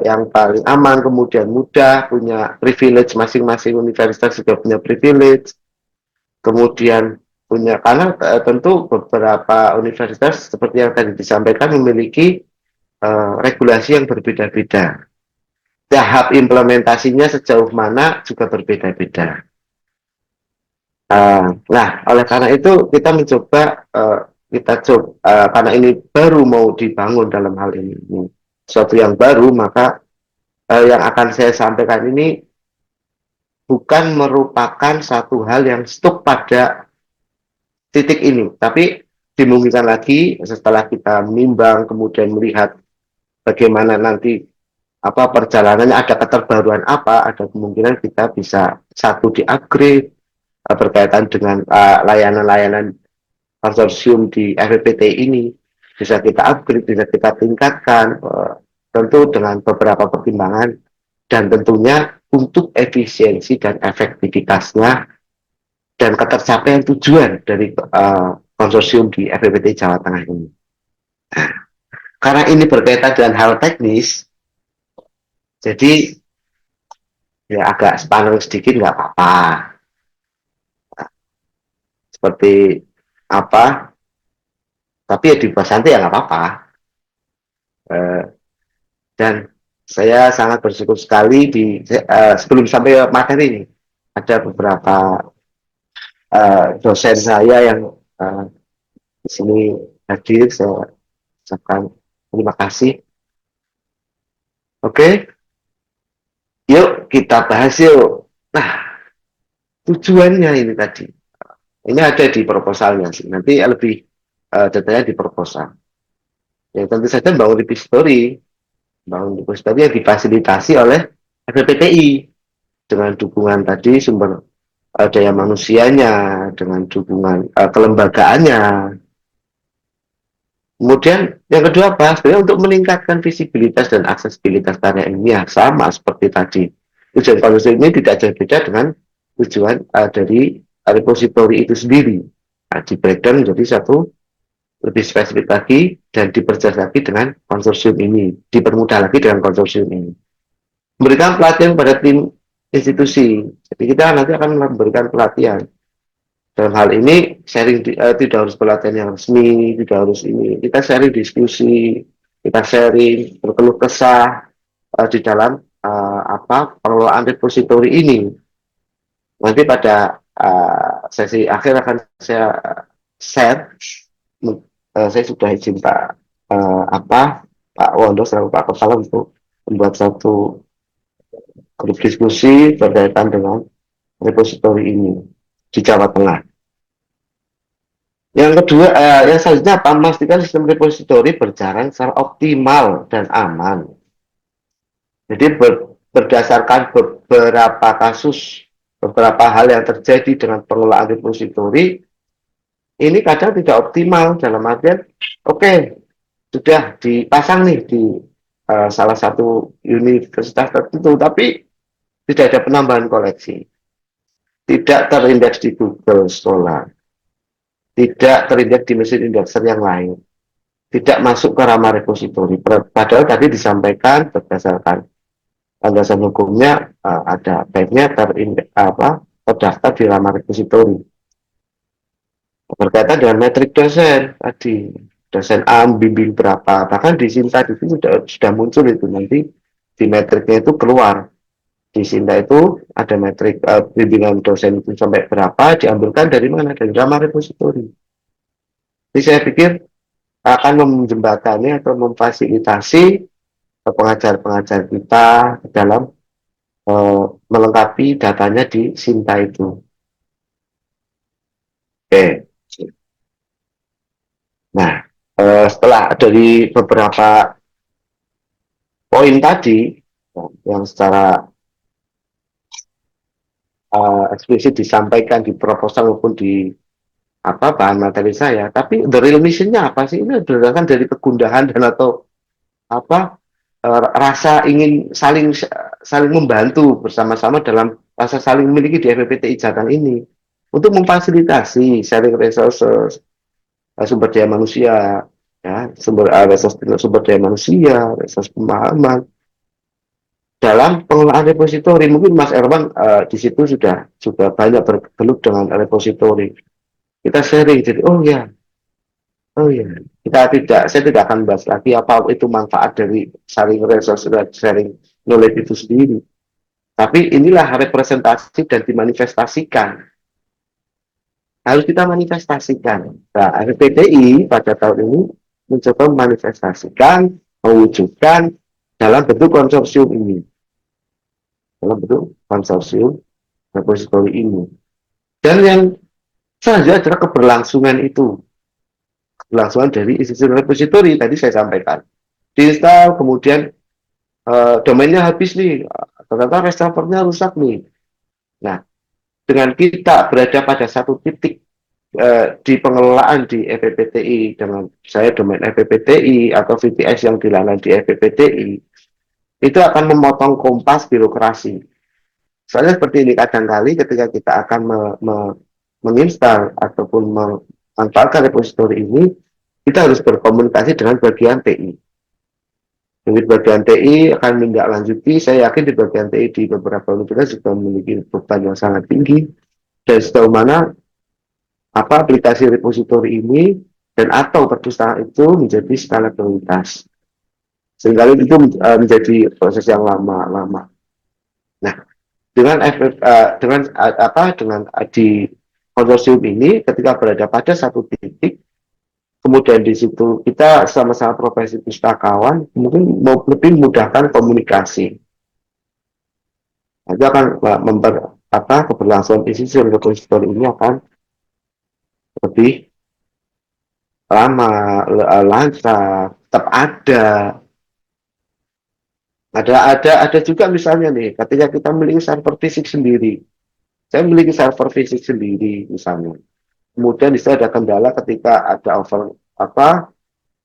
yang paling aman, kemudian mudah, punya privilege, masing-masing universitas juga punya privilege, kemudian punya, karena tentu beberapa universitas seperti yang tadi disampaikan memiliki regulasi yang berbeda-beda. Tahap implementasinya sejauh mana juga berbeda-beda. Nah, oleh karena itu kita mencoba, karena ini baru mau dibangun dalam hal ini, sesuatu yang baru, maka yang akan saya sampaikan ini bukan merupakan satu hal yang stuck pada titik ini, tapi dimungkinkan lagi setelah kita menimbang kemudian melihat bagaimana nanti perjalanannya, ada keterbaruan ada kemungkinan kita bisa satu di-upgrade berkaitan dengan layanan-layanan konsorsium di FPPT ini, bisa kita upgrade, bisa kita tingkatkan, tentu dengan beberapa pertimbangan dan tentunya untuk efisiensi dan efektivitasnya dan ketercapaian tujuan dari konsorsium di FPPT Jawa Tengah ini. Nah, karena ini berkaitan dengan hal teknis, jadi ya agak spaneng sedikit nggak apa-apa. Seperti tapi ya dibahas nanti ya nggak apa-apa. Dan saya sangat bersyukur sekali sebelum sampai materi ini, ada beberapa dosen saya yang di sini hadir, saya ucapkan terima kasih. Oke, yuk kita bahas yuk. Nah, tujuannya ini tadi, ini ada di proposalnya sih, nanti lebih detailnya di proposal. Ya tentu saja bangun repository yang difasilitasi oleh FPPTI dengan dukungan tadi sumber daya manusianya, dengan dukungan kelembagaannya. Kemudian yang kedua sebenarnya untuk meningkatkan visibilitas dan aksesibilitas karya ilmiah, sama seperti tadi. Tujuan konsorsium ini tidak jauh beda dengan tujuan dari repository itu sendiri. Di breakdown menjadi satu lebih spesifik lagi dan diperjelas lagi dengan konsorsium ini, dipermudah lagi dengan konsorsium ini. Memberikan pelatihan pada tim institusi. Jadi kita nanti akan memberikan pelatihan. Dalam hal ini tidak harus pelatihan yang resmi, tidak harus ini. Kita sharing diskusi, kita sharing berkeluh kesah di dalam pengelolaan repositori ini. Nanti pada sesi akhir akan saya share. Saya sudah izin Pak Wondo selaku Pak Kepala untuk membuat satu grup diskusi berkaitan dengan repositori ini di Jawa Tengah. Yang kedua, yang selanjutnya apa? Memastikan sistem repositori berjalan secara optimal dan aman. Jadi berdasarkan beberapa kasus, beberapa hal yang terjadi dengan pengelolaan repositori, ini kadang tidak optimal dalam artian, oke, sudah dipasang nih di salah satu universitas tertentu, tapi tidak ada penambahan koleksi, tidak terindeks di Google Scholar, tidak terindeks di mesin indekser yang lain, tidak masuk ke ramah repositori. Padahal tadi disampaikan berdasarkan landasan hukumnya ada baiknya terdaftar di ramah repositori. Berkaitan dengan metrik dosen tadi, dosen A bimbing berapa, bahkan di Sinta itu sudah muncul itu, nanti di metriknya itu keluar. Di Sinta itu ada metrik bimbingan dosen itu sampai berapa, diambilkan dari mana, dari ramah repositori. Jadi saya pikir akan menjembatani atau memfasilitasi pengajar-pengajar kita dalam melengkapi datanya di Sinta itu. Oke. Nah, setelah dari beberapa poin tadi yang secara eksplisit disampaikan di proposal maupun di bahan materi saya, tapi the real mission-nya apa sih? Ini berdasarkan dari kegundahan dan atau rasa ingin saling membantu bersama-sama dalam rasa saling memiliki di FPPTI Jateng ini untuk memfasilitasi sharing resources, sumber daya manusia, ya, sumber daya manusia, resource pemahaman dalam pengelolaan repositori. Mungkin Mas Erwan di situ sudah banyak bergelut dengan repositori. Kita sharing, jadi oh ya, saya tidak akan bahas lagi apa itu manfaat dari sharing resource, sharing knowledge itu sendiri. Tapi inilah representasi dan dimanifestasikan. Harus kita manifestasikan. Nah, FPPTI pada tahun ini mencoba memanifestasikan, mewujudkan dalam bentuk konsorsium ini. Dalam bentuk konsorsium repositori ini. Dan yang selanjutnya adalah keberlangsungan itu. Keberlangsungan dari institusi repositori tadi saya sampaikan. Diinstal, kemudian domainnya habis nih, ternyata reservernya rusak nih. Nah, dengan kita berada pada satu titik di pengelolaan di FPPTI dengan saya domain FPPTI atau VTS yang dilakukan di FPPTI, itu akan memotong kompas birokrasi. Soalnya seperti ini, kadang-kali ketika kita akan menginstal ataupun memanfaatkan repositori ini, kita harus berkomunikasi dengan bagian TI. Di bagian TI akan menindaklanjuti, saya yakin di bagian TI di beberapa universitas juga memiliki beban yang sangat tinggi, dan sejauh mana aplikasi repositori ini dan atau perpustakaan itu menjadi skala prioritas. Sehingga itu menjadi proses yang lama. Nah, dengan di konsorsium ini, ketika berada pada satu titik, kemudian di situ kita sama-sama profesi pustakawan, mungkin lebih memudahkan komunikasi. Itu akan keberlangsungan institusi repositori ini akan lebih lama, lancar, tetap ada. Ada juga misalnya nih, ketika kita memiliki server fisik sendiri, saya memiliki server fisik sendiri misalnya. Kemudian di sana ada kendala ketika ada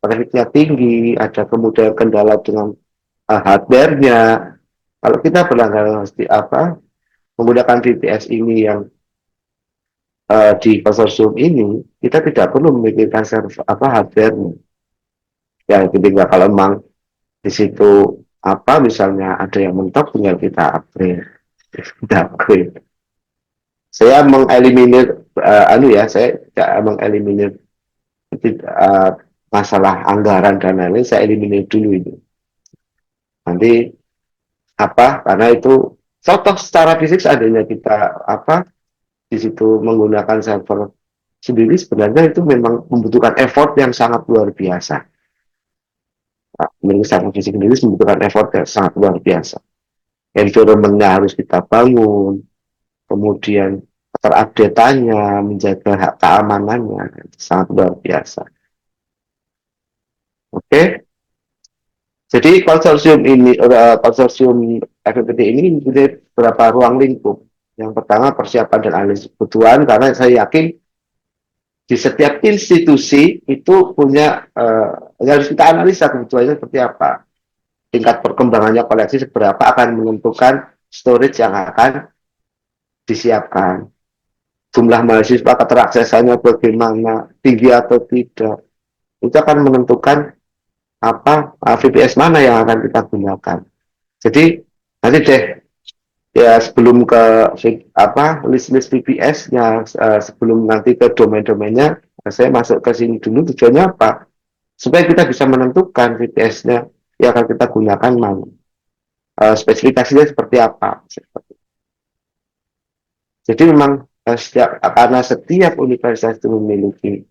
trafficnya tinggi, ada kemudian kendala dengan hardware-nya. Kalau kita berlangganan menggunakan VPS ini yang di konsorsium ini, kita tidak perlu memikirkan hardware-nya. Ya, ketika kalau memang di situ misalnya ada yang mentok, tinggal kita upgrade. Upgrade. Saya mengeliminir saya tidak mengeliminir masalah anggaran dan lain-lain, saya eliminir dulu itu. Nanti karena itu contoh secara fisik seandainya kita di situ menggunakan server sendiri, sebenarnya itu memang membutuhkan effort yang sangat luar biasa. Memiliki server fisik sendiri membutuhkan effort yang sangat luar biasa. Environment-nya harus kita bangun, kemudian terupdate-nya, menjaga hak keamanannya, sangat luar biasa. Oke. Jadi konsorsium FPT ini mempunyai beberapa ruang lingkup. Yang pertama persiapan dan analisis kebutuhan, karena saya yakin di setiap institusi itu punya harus kita analisa kebutuhannya seperti apa. Tingkat perkembangannya koleksi seberapa akan menentukan storage yang akan disiapkan. Jumlah mahasiswa, keteraksesannya bagaimana, tinggi atau tidak. Itu akan menentukan VPS mana yang akan kita gunakan. Jadi nanti deh ya sebelum ke list VPS-nya, sebelum nanti ke domain-domainnya, saya masuk ke sini dulu. Tujuannya apa? Supaya kita bisa menentukan VPS-nya yang akan kita gunakan mana, spesifikasinya seperti apa. Jadi memang karena setiap universitas itu memiliki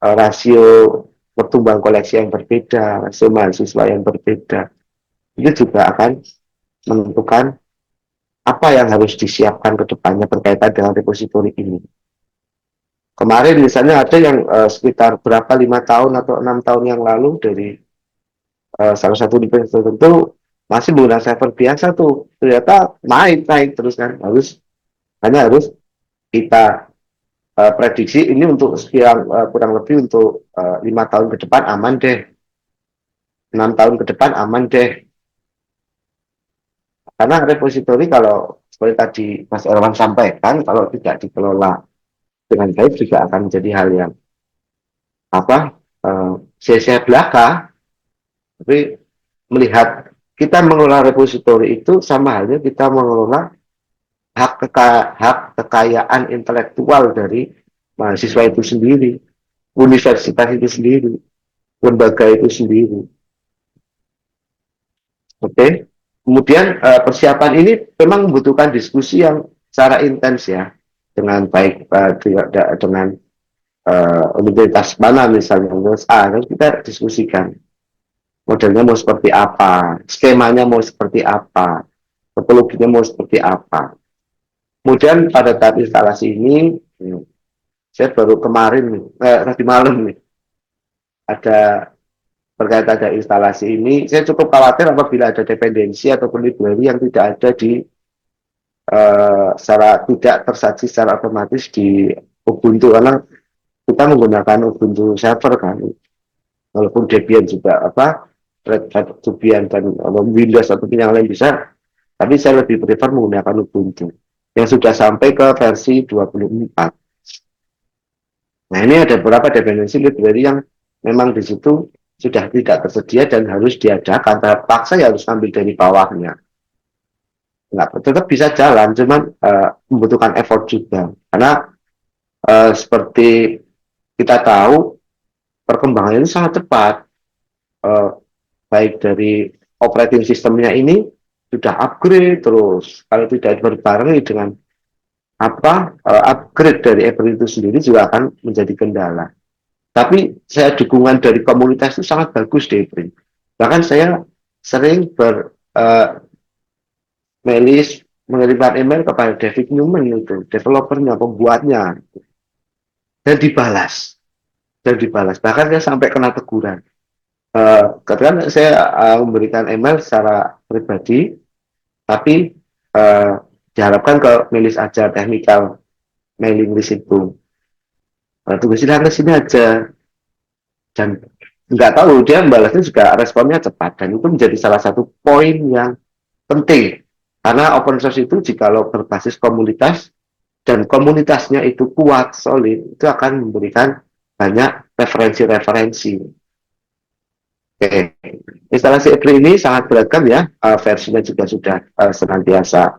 rasio pertumbuhan koleksi yang berbeda, rasio mahasiswa yang berbeda, itu juga akan menentukan apa yang harus disiapkan ke depannya berkaitan dengan repositori ini. Kemarin misalnya ada yang sekitar 5 tahun atau 6 tahun yang lalu dari salah satu universitas tertentu masih menggunakan server biasa tuh, ternyata naik terus kan, hanya harus kita prediksi ini untuk sekian kurang lebih untuk 5 tahun ke depan aman deh, 6 tahun ke depan aman deh. Karena repositori kalau seperti tadi Mas Erwan sampaikan, kalau tidak dikelola dengan baik juga akan menjadi hal yang sia-sia belaka. Tapi melihat kita mengelola repositori itu sama halnya kita mengelola hak kekayaan intelektual dari mahasiswa itu sendiri, universitas itu sendiri, lembaga itu sendiri. Oke. Kemudian persiapan ini memang membutuhkan diskusi yang secara intens ya, dengan baik dengan universitas mana misalnya, harus kita diskusikan modelnya mau seperti apa, skemanya mau seperti apa, topologinya mau seperti apa. Kemudian pada tahap instalasi ini, saya baru kemarin tadi malam nih ada berkaitan dengan instalasi ini, saya cukup khawatir apabila ada dependensi ataupun library yang tidak ada di secara tidak tersaji secara otomatis di Ubuntu, karena kita menggunakan Ubuntu server kan, walaupun Debian juga Red Hat, Debian dan Windows atau yang lain bisa, tapi saya lebih prefer menggunakan Ubuntu yang sudah sampai ke versi 24. Nah ini ada beberapa dependensi library yang memang di situ sudah tidak tersedia dan harus diadakan, terpaksa ya harus ambil dari bawahnya. Nggak, tetap bisa jalan, cuman membutuhkan effort juga. Karena seperti kita tahu, perkembangan ini sangat cepat. Baik dari operating sistemnya ini sudah upgrade terus. Kalau tidak berbarengi dengan upgrade dari Apple itu sendiri juga akan menjadi kendala. Tapi saya dukungan dari komunitas itu sangat bagus di April. Bahkan saya sering mengirimkan email kepada David Newman itu, developernya, pembuatnya, dan dibalas. Bahkan saya sampai kena teguran. Ketika saya memberikan email secara pribadi, tapi diharapkan ke milis aja technical mailing list itu. Tunggu silahkan ke sini aja, dan nggak tahu dia membalasnya juga responnya cepat, dan itu menjadi salah satu poin yang penting karena open source itu jikalau berbasis komunitas dan komunitasnya itu kuat solid, itu akan memberikan banyak referensi-referensi. Oke, instalasi EPRI ini sangat beragam ya, versinya juga sudah senantiasa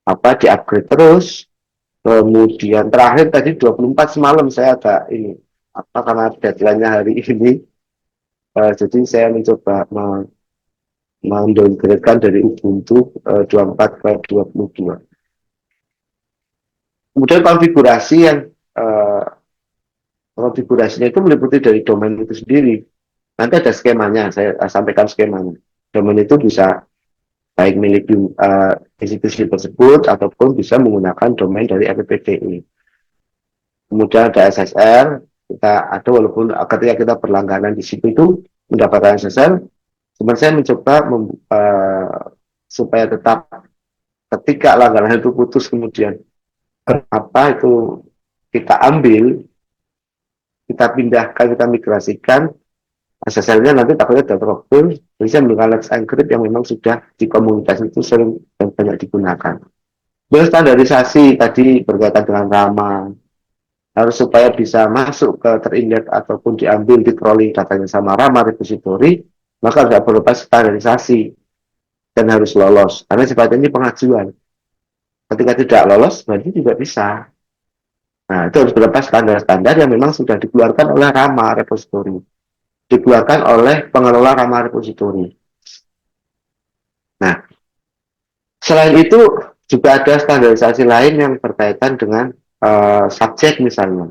di-upgrade terus. Kemudian terakhir tadi 24 semalam saya agak ini karena deadline-nya hari ini, jadi saya mencoba mendowngrade-kan dari Ubuntu 24 ke 22. Kemudian eh, konfigurasinya itu meliputi dari domain itu sendiri. Nanti ada skemanya, saya sampaikan skemanya. Domain itu bisa baik milik institusi tersebut ataupun bisa menggunakan domain dari FPPDI. Kemudian ada SSL, kita ada walaupun ketika kita berlangganan di situ itu mendapatkan SSL, cuman saya mencoba supaya tetap ketika langganan itu putus kemudian itu kita ambil, kita pindahkan, kita migrasikan, SSL-nya nanti takutnya ada problem, bisa menggunakan Let's Encrypt yang memang sudah di komunitas itu sering dan banyak digunakan. Berstandarisasi tadi berkaitan dengan RAMA, harus supaya bisa masuk ke terindex ataupun diambil di crawling datanya sama RAMA repository, maka harus berupa standarisasi dan harus lolos, karena sifatnya ini pengajuan. Ketika tidak lolos, berarti tidak bisa. Nah, itu harus berupa standar-standar yang memang sudah dikeluarkan oleh RAMA repository, dikeluarkan oleh pengelola RAMA repository. Nah, selain itu juga ada standarisasi lain yang berkaitan dengan subjek misalnya.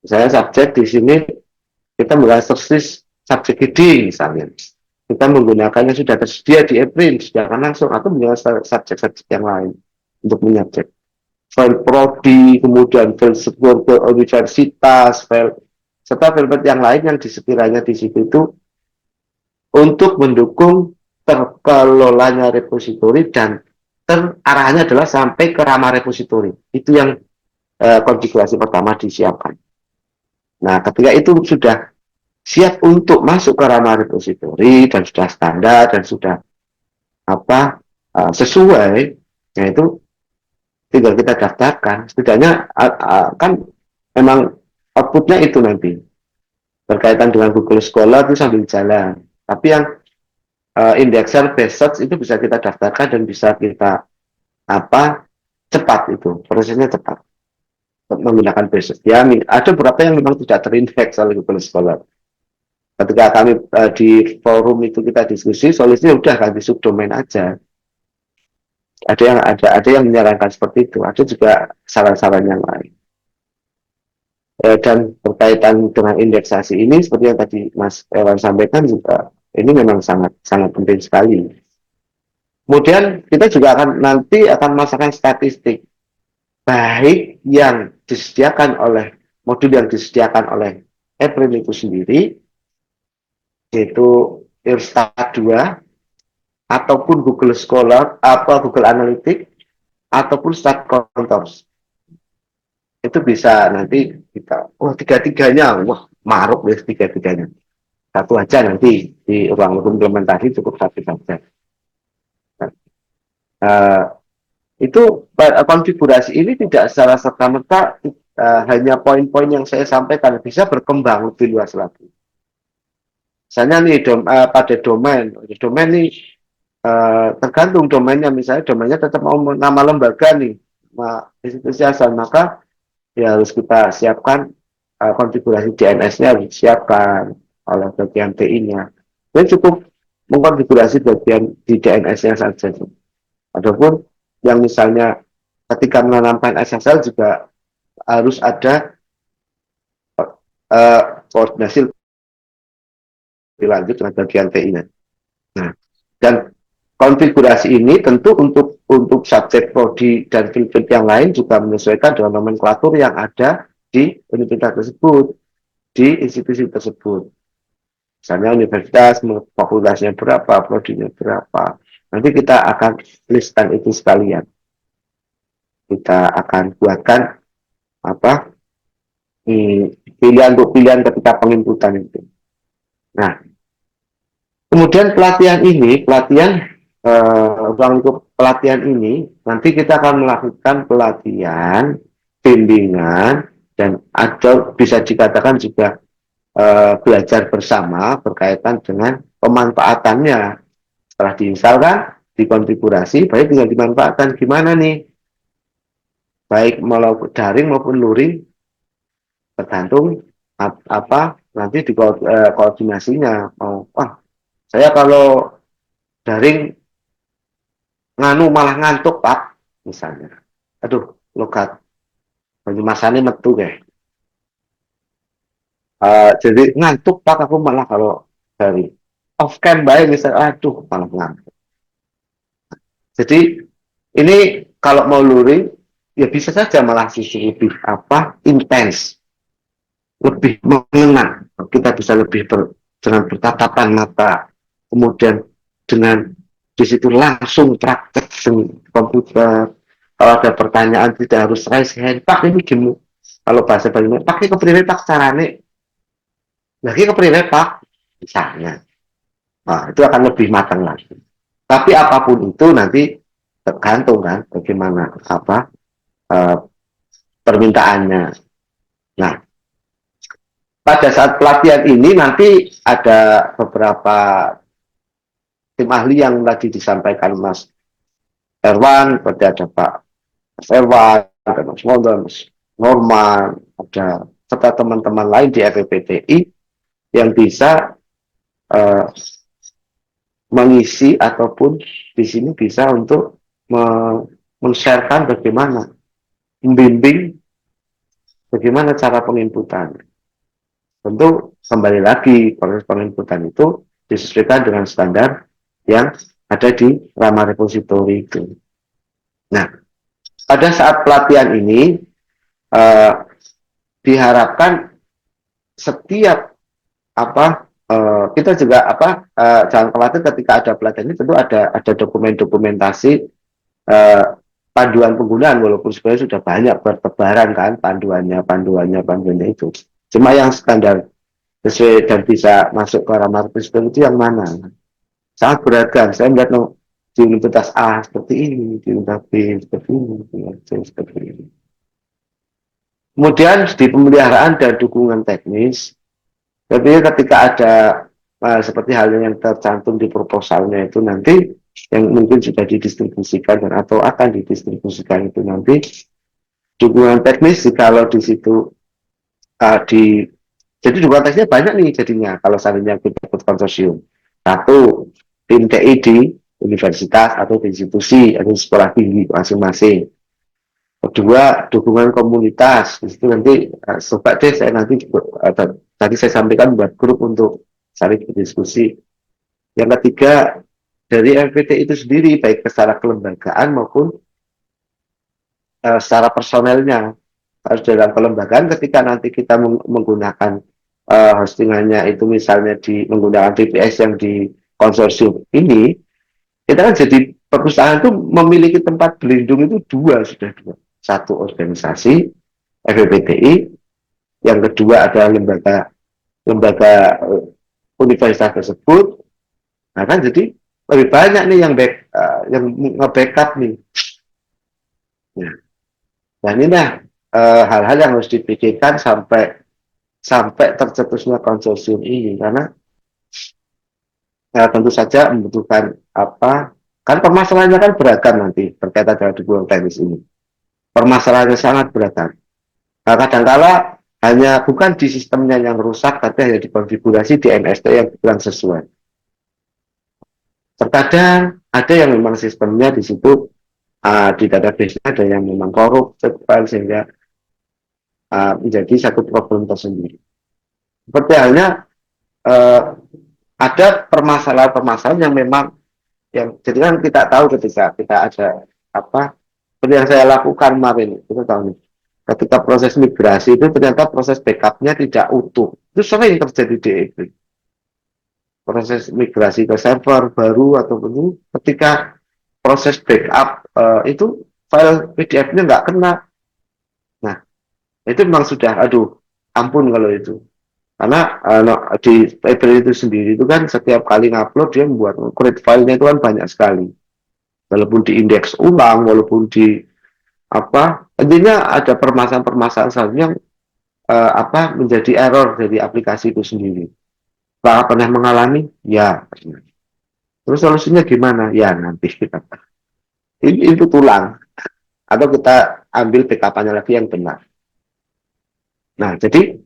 Misalnya subjek di sini kita menggunakan subjek ID misalnya. Kita menggunakannya sudah tersedia di EPRIN, sedangkan langsung atau menggunakan subjek-subjek yang lain untuk menyubjek. File prodi, kemudian file sebuah ke universitas, file serta file yang lain yang sekiranya di situ itu untuk mendukung terkelolanya repositori dan arahnya adalah sampai ke RAMA repositori. Itu yang konfigurasi pertama disiapkan. Nah, ketika itu sudah siap untuk masuk ke RAMA repositori dan sudah standar dan sudah sesuai, yaitu tinggal kita daftarkan. Setidaknya kan memang outputnya itu nanti berkaitan dengan Google Scholar itu sambil jalan. Tapi yang indexer based search itu bisa kita daftarkan dan bisa kita cepat, itu prosesnya cepat menggunakan base search. Ya, ada beberapa yang memang tidak terindeks oleh Google Scholar. Ketika kami di forum itu kita diskusi, solusinya udah ganti subdomain aja. Ada yang menyarankan seperti itu. Ada juga saran-saran yang lain. Dan berkaitan dengan indeksasi ini, seperti yang tadi Mas Ewan sampaikan juga, ini memang sangat penting sekali. Kemudian kita juga nanti akan merasakan statistik, baik yang disediakan oleh modul yang disediakan oleh EPRIN itu sendiri, yaitu Irstat 2, ataupun Google Scholar, Google Analytics, ataupun StatCounter. Itu bisa nanti kita, tiga-tiganya, maruk ya tiga-tiganya. Satu aja nanti di ruang implementasi cukup satu saja. Itu konfigurasi ini tidak secara serta-merta hanya poin-poin yang saya sampaikan, bisa berkembang lebih luas lagi. Misalnya nih pada domain nih tergantung domainnya, misalnya domainnya tetap mau nama lembaga nih, institusi asal, maka ya harus kita siapkan konfigurasi DNS-nya harus disiapkan oleh bagian TI-nya. Dan cukup mengkonfigurasi bagian di DNS-nya saja. Adapun yang misalnya ketika menanamkan SSL juga harus ada koordinasi lebih lanjut dengan bagian TI-nya. Nah, dan konfigurasi ini tentu untuk subjek prodi dan field yang lain juga menyesuaikan dengan nomenklatur yang ada di universitas tersebut, di institusi tersebut. Misalnya universitas, fakultasnya berapa, prodinya berapa. Nanti kita akan listan itu sekalian. Kita akan buatkan pilihan ketika penginputan itu. Nah, kemudian pelatihan ini nanti kita akan melakukan pelatihan, bimbingan, dan ada bisa dikatakan juga belajar bersama berkaitan dengan pemanfaatannya. Setelah diinstal kan, dikonfigurasi, baik tinggal dimanfaatkan gimana nih, baik melalui daring maupun luring, tergantung apa nanti di koordinasinya. Saya kalau daring nganu malah ngantuk Pak, misalnya. Aduh, logat Banyumasane metu kayak. Jadi ngantuk Pak aku malah kalau dari off cam baik misalnya, aduh malah ngantuk. Jadi ini kalau mau luring ya bisa saja malah sisi lebih intens, lebih mengena. Kita bisa lebih dengan bertatapan mata, kemudian dengan di situ langsung praktek komputer. Kalau ada pertanyaan tidak harus raise hand, Pak ini gimana? Kalau bahasa Bali, pakai kepriwe Pak carane? Lagi kepriwe Pak? Misalnya. Nah, itu akan lebih matang lagi. Tapi apapun itu nanti tergantung kan bagaimana permintaannya. Nah, pada saat pelatihan ini nanti ada beberapa tim ahli yang tadi disampaikan Mas Erwan, ada Pak Mas Erwan, ada Mas Mondon, Mas Norman, ada serta teman-teman lain di FPTI yang bisa mengisi ataupun di sini bisa untuk men-sharekan bagaimana membimbing bagaimana cara penginputan. Tentu kembali lagi proses penginputan itu disesuaikan dengan standar yang ada di Rama Repository itu. Nah, pada saat pelatihan ini diharapkan setiap kita juga jangan khawatir ketika ada pelatihan ini tentu ada dokumentasi panduan penggunaan, walaupun sebenarnya sudah banyak bertebaran kan panduannya itu. Cuma yang standar sesuai dan bisa masuk ke Rama Repository itu yang mana? Sangat beragam. Saya melihat di Universitas A seperti ini, di Universitas B seperti ini, di Universitas C seperti ini. Kemudian di pemeliharaan dan dukungan teknis, tapi ketika ada seperti halnya yang tercantum di proposalnya itu nanti yang mungkin sudah didistribusikan dan atau akan didistribusikan itu nanti dukungan teknis kalau di situ jadi dukungan teknisnya banyak nih jadinya kalau seandainya kita ikut konsorsium. Satu, tim TI di universitas atau di institusi atau sekolah tinggi masing-masing. Kedua, dukungan komunitas. Di situ nanti coba deh saya nanti tadi saya sampaikan buat grup untuk saling berdiskusi. Yang ketiga, dari FPT itu sendiri baik secara kelembagaan maupun secara personelnya. Harus dalam kelembagaan ketika nanti kita menggunakan hostingannya itu misalnya menggunakan VPS yang di konsorsium ini, kita kan jadi perusahaan itu memiliki tempat berlindung itu sudah dua. Satu organisasi FPTI, yang kedua adalah lembaga universitas tersebut. Nah kan jadi lebih banyak nih yang nge-backup nih. Nah, dan ini hal-hal yang harus dipikirkan sampai tercetusnya konsorsium ini, karena tentu saja membutuhkan kan permasalahannya kan beragam nanti berkaitan dengan dukungan teknis ini. Permasalahannya sangat beragam. Nah, kadang-kala hanya bukan di sistemnya yang rusak, tapi hanya dikonfigurasi di MST yang kurang sesuai. Terkadang ada yang memang sistemnya di situ di database ada yang memang korup sehingga menjadi satu problem tersendiri. Seperti halnya ada permasalahan-permasalahan yang memang jadi kan kita tahu ketika kita ada seperti yang saya lakukan kemarin, kita tahu nih, ketika proses migrasi itu ternyata proses backupnya tidak utuh. Itu sering terjadi di EB. Proses migrasi ke server baru ataupun ketika proses backup itu file PDF-nya nggak kena. Nah, itu memang sudah, ampun kalau itu. Karena di library itu sendiri itu kan setiap kali ngupload dia membuat create filenya itu kan banyak sekali. Walaupun diindeks ulang, walaupun intinya ada permasalahan-permasalahan yang menjadi error dari aplikasi itu sendiri. Apakah pernah mengalami? Ya, pernah. Terus solusinya gimana? Ya, nanti kita itu tulang atau kita ambil backup-nya lagi yang benar. Nah, jadi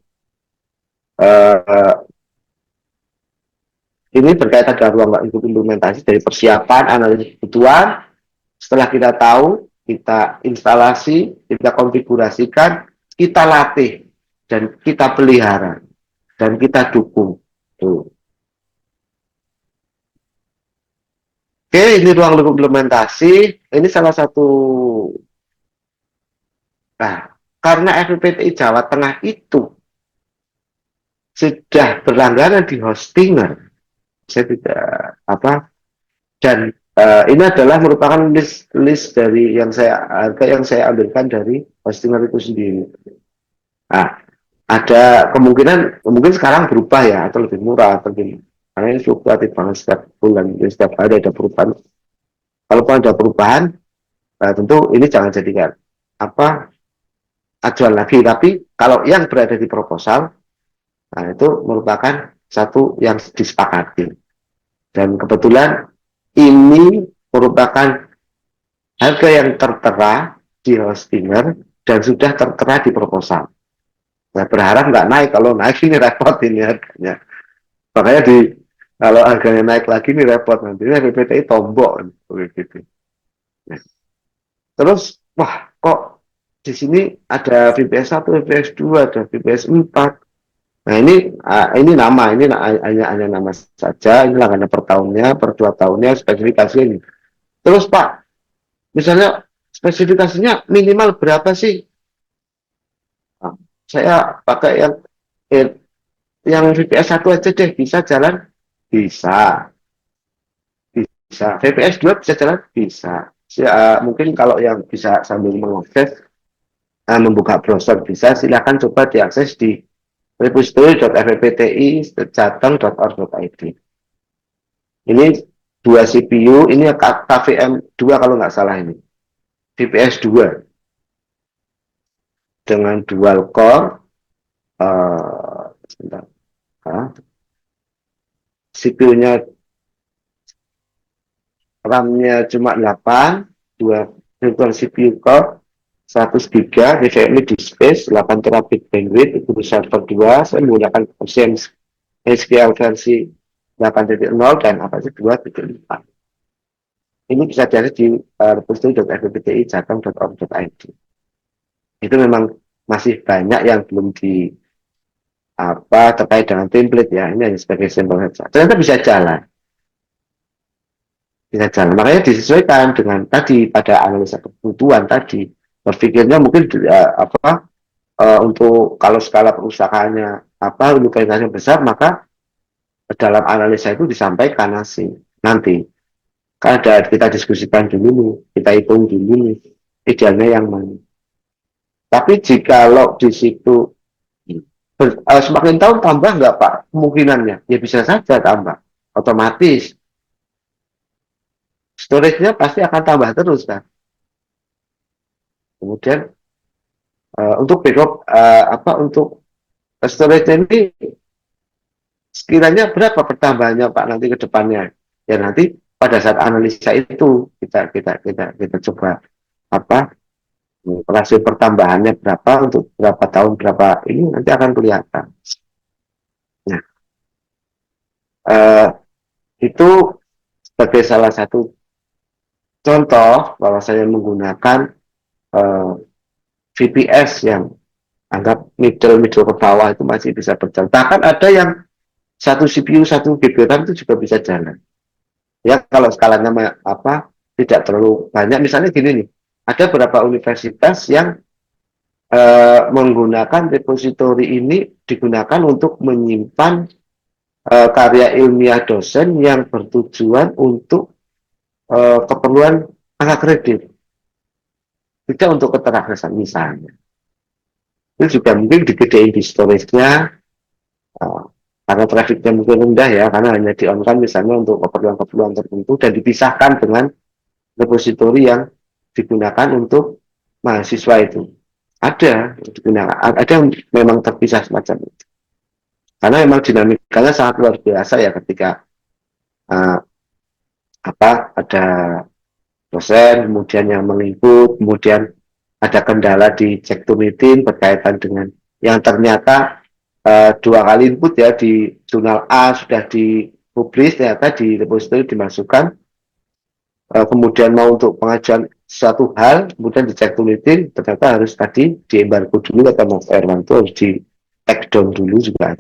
ini berkaitan dengan ruang lingkup implementasi dari persiapan, analisis kebutuhan. Setelah kita tahu, kita instalasi, kita konfigurasikan, kita latih, dan kita pelihara, dan kita dukung. Tuh. Oke, ini ruang lingkup implementasi. Ini salah satu. Nah, karena FPPTI Jawa Tengah itu sudah berlangganan di Hostinger, saya tidak dan ini adalah merupakan list dari harga yang saya ambilkan dari Hostinger itu sendiri. Nah, ada kemungkinan mungkin sekarang berubah ya, atau lebih murah atau lebih, karena ini fluktuatif banget setiap bulan, setiap hari ada perubahan. Kalaupun ada perubahan, tentu ini jangan jadikan acuan lagi. Tapi kalau yang berada di proposal, nah itu merupakan satu yang disepakati. Dan kebetulan ini merupakan harga yang tertera di Hostinger dan sudah tertera di proposal. Saya berharap nggak naik. Kalau naik ini repot ini harganya. Makanya kalau harganya naik lagi ini repot, nanti BPTI tombok gitu. Nah, terus wah kok di sini ada VPS 1, VPS 2, ada VPS 4. Nah ini nama, ini hanya nama saja, ini langganan per tahunnya, per 2 tahunnya, spesifikasi ini. Terus Pak, misalnya spesifikasinya minimal berapa sih? Nah, saya pakai yang VPS 1 aja deh, bisa jalan? Bisa. VPS 2 bisa jalan? Bisa. Mungkin kalau yang bisa sambil mengakses, membuka browser bisa, silakan coba diakses di repository.fppti.jateng.org.id. Ini 2 CPU, ini KVM 2 kalau nggak salah ini. VPS 2 dengan dual core, CPU-nya RAM-nya cuma 8, 2 virtual CPU core, 100 GB, NVMe di space, 8 terabit bandwidth, itu server 2, saya menggunakan versi SQL versi 8.0 dan apa sih 2.4. Ini bisa jadi di repository.fppti.jateng.org.id. Itu memang masih banyak yang belum terkait dengan template ya. Ini hanya sebagai sampel saja. Ternyata bisa jalan. Makanya disesuaikan dengan tadi pada analisa kebutuhan tadi. Berpikirnya mungkin untuk kalau skala perusahaannya lukanya besar, maka dalam analisa itu disampaikan nanti. Kan kita diskusikan dulu, kita hitung dulu idealnya yang mana. Tapi jikalau di situ semakin tahun tambah nggak Pak kemungkinannya? Ya bisa saja tambah, otomatis. Storage-nya pasti akan tambah terus kan. Kemudian untuk backup untuk storage ini sekiranya berapa pertambahannya Pak nanti ke depannya? Ya nanti pada saat analisa itu kita coba rasio pertambahannya berapa untuk berapa tahun berapa ini nanti akan kelihatan. Nah, itu sebagai salah satu contoh bahwa saya menggunakan VPS yang anggap middle ke bawah itu masih bisa berjalan. Bahkan ada yang satu CPU 1 GB RAM itu juga bisa jalan. Ya kalau skalanya tidak terlalu banyak. Misalnya gini nih, ada beberapa universitas yang menggunakan repository ini digunakan untuk menyimpan karya ilmiah dosen yang bertujuan untuk keperluan angka kredit, tidak untuk keteraksesan misalnya. Itu juga mungkin digedein di storage-nya karena trafficnya mungkin rendah ya, karena hanya di on-kan misalnya untuk keperluan-keperluan tertentu dan dipisahkan dengan repository yang digunakan untuk mahasiswa itu. ada yang memang terpisah semacam itu. Karena memang dinamikanya sangat luar biasa ya ketika uh, ada dosen, kemudian yang mengikut, kemudian ada kendala di cek to meeting berkaitan dengan yang ternyata 2 kali input ya di jurnal A sudah dipublis, ternyata di repository dimasukkan, kemudian mau untuk pengajuan suatu hal, kemudian dicek to meeting, ternyata harus tadi di embargo dulu kata Mas Erwan, itu harus di take down dulu juga.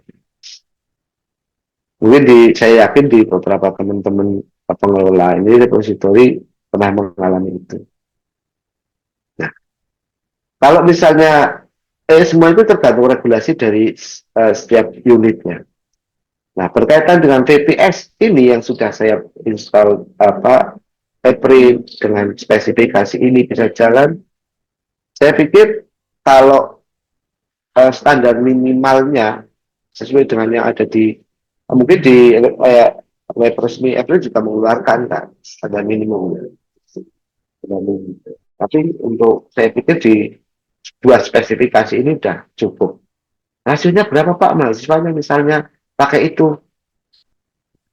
Mungkin saya yakin di beberapa teman-teman pengelola ini repository pernah mengalami itu. Nah, kalau misalnya semua itu tergantung regulasi dari setiap unitnya. Nah, berkaitan dengan VPS ini yang sudah saya install April dengan spesifikasi ini bisa jalan, saya pikir kalau standar minimalnya sesuai dengan yang ada di mungkin di web resmi April juga mengeluarkan kan standar minimum. Tapi untuk saya pikir di dua spesifikasi ini sudah cukup. Hasilnya berapa Pak? Mahasiswanya misalnya pakai itu.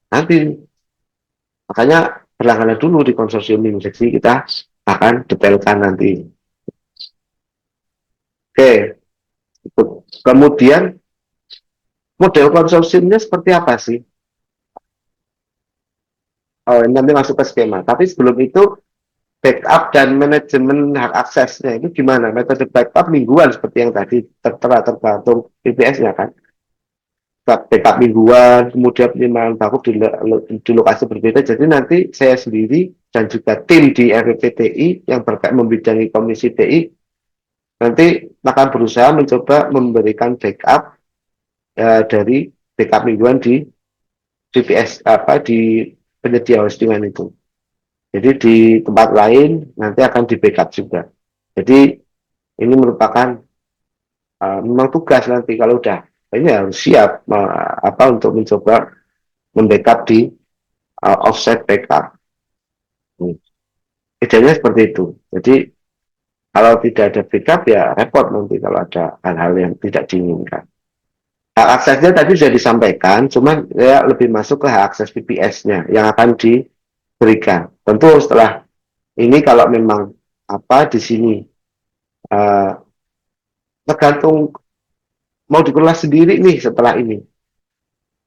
Nanti makanya berlangganan dulu di konsorsium ini. Jadi kita akan detailkan nanti. Oke. Kemudian model konsorsiumnya seperti apa sih? Oh, nanti masuk ke skema. Tapi sebelum itu backup dan manajemen hak aksesnya itu gimana? Metode backup mingguan seperti yang tadi tergantung VPS-nya kan. Backup mingguan, kemudian penyimpanan backup di lokasi berbeda. Jadi nanti saya sendiri dan juga tim di RPPTI yang berkait membidangi komisi TI nanti akan berusaha mencoba memberikan backup dari backup mingguan di VPS di penyedia hostingan itu. Jadi di tempat lain nanti akan di backup juga. Jadi ini merupakan memang tugas nanti kalau udah ini harus siap untuk mencoba membackup di offset backup. Idealnya seperti itu. Jadi kalau tidak ada backup ya repot nanti kalau ada hal-hal yang tidak diinginkan. Hak aksesnya tadi sudah disampaikan, cuman ya lebih masuk ke hak akses VPS-nya yang akan diberikan. Tentu setelah ini kalau memang di sini tergantung mau dikelola sendiri nih setelah ini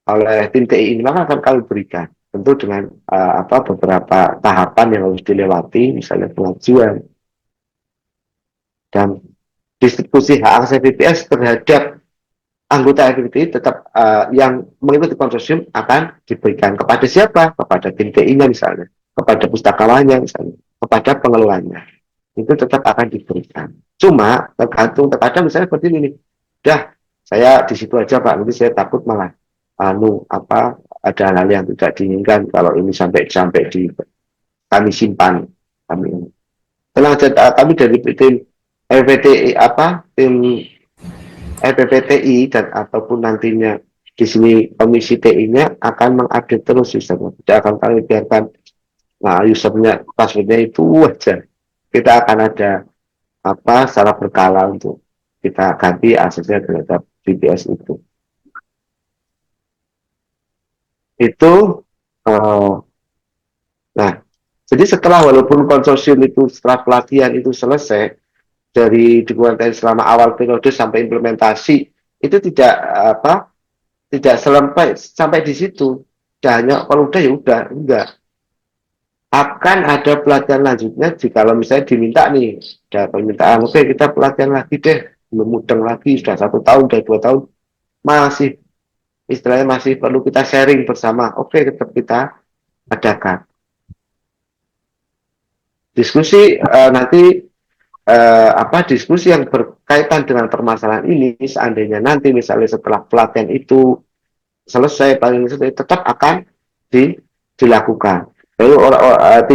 oleh tim TI ini, maka akan kami berikan tentu dengan beberapa tahapan yang harus dilewati, misalnya pengajuan dan distribusi hak akses VPS terhadap anggota RPPTI tetap yang mengikuti konsorsium akan diberikan kepada siapa? Kepada tim TI-nya misalnya, kepada pustakawannya misalnya, kepada pengelolanya. Itu tetap akan diberikan. Cuma tergantung misalnya seperti ini. Udah, saya di situ aja Pak, nanti saya takut malah ada hal yang tidak diinginkan kalau ini sampai di kami simpan kami. Tenang aja, kami dari tim RPPTI tim RPPTI dan ataupun nantinya di sini komisi TI-nya akan mengupdate terus sistemnya. Tidak akan kami biarkan usernya passwordnya itu aja. Kita akan ada secara berkala untuk kita ganti aksesnya terhadap VPS itu. Nah, jadi setelah walaupun konsorsium itu setelah pelatihan itu selesai dari dukungan TNI selama awal periode sampai implementasi itu tidak sampai di situ. Hanya kalau udah ya udah enggak. Akan ada pelatihan lanjutnya jika misalnya diminta nih, ada permintaan, oke kita pelatihan lagi deh, belum mudeng lagi, sudah 1 tahun, sudah 2 tahun, masih istilahnya masih perlu kita sharing bersama, oke tetap kita adakan diskusi nanti diskusi yang berkaitan dengan permasalahan ini. Seandainya nanti misalnya setelah pelatihan itu selesai, tetap akan dilakukan. Lalu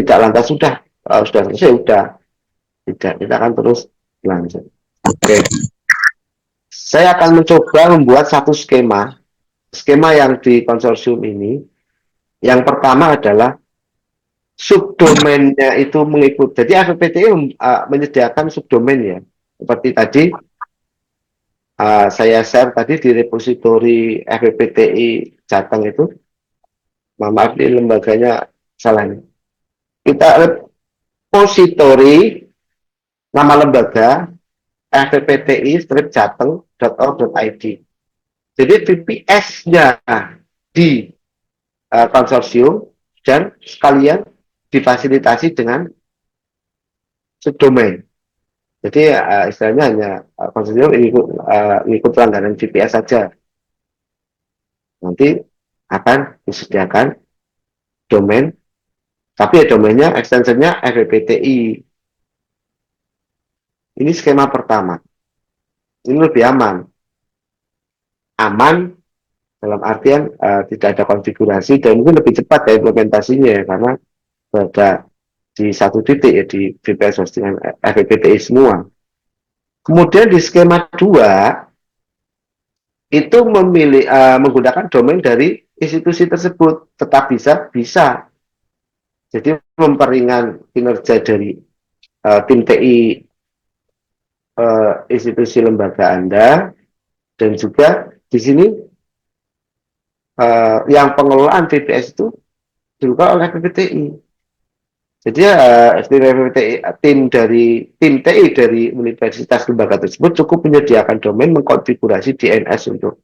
tidak lantas sudah selesai, tidak, kita akan terus lanjut. Oke. Saya akan mencoba membuat satu skema yang di konsorsium ini. Yang pertama adalah subdomainnya itu mengikut. Jadi RPPTI menyediakan subdomain ya. seperti tadi saya share tadi di repositori FPPTI Jateng itu, maaf di lembaganya salah nih. Kita repositori nama lembaga fppti-jateng.org.id. Jadi VPS-nya di konsorsium dan sekalian difasilitasi dengan subdomain. Jadi istilahnya hanya konsorsium ikut langganan VPS saja. Nanti akan disediakan domain, tapi ya domainnya extensionnya FPPTI. Ini skema pertama. Ini lebih aman. Aman dalam artian tidak ada konfigurasi dan mungkin lebih cepat ya implementasinya ya, karena berada di satu titik ya di VPS hostingan FPPTI semua. Kemudian di skema 2 itu menggunakan domain dari institusi tersebut, tetap bisa. Jadi memperingan kinerja dari tim TI institusi lembaga Anda, dan juga di sini yang pengelolaan VPS itu dilakukan oleh PPTI. Jadi tim TI dari universitas lembaga tersebut cukup menyediakan domain, mengkonfigurasi DNS untuk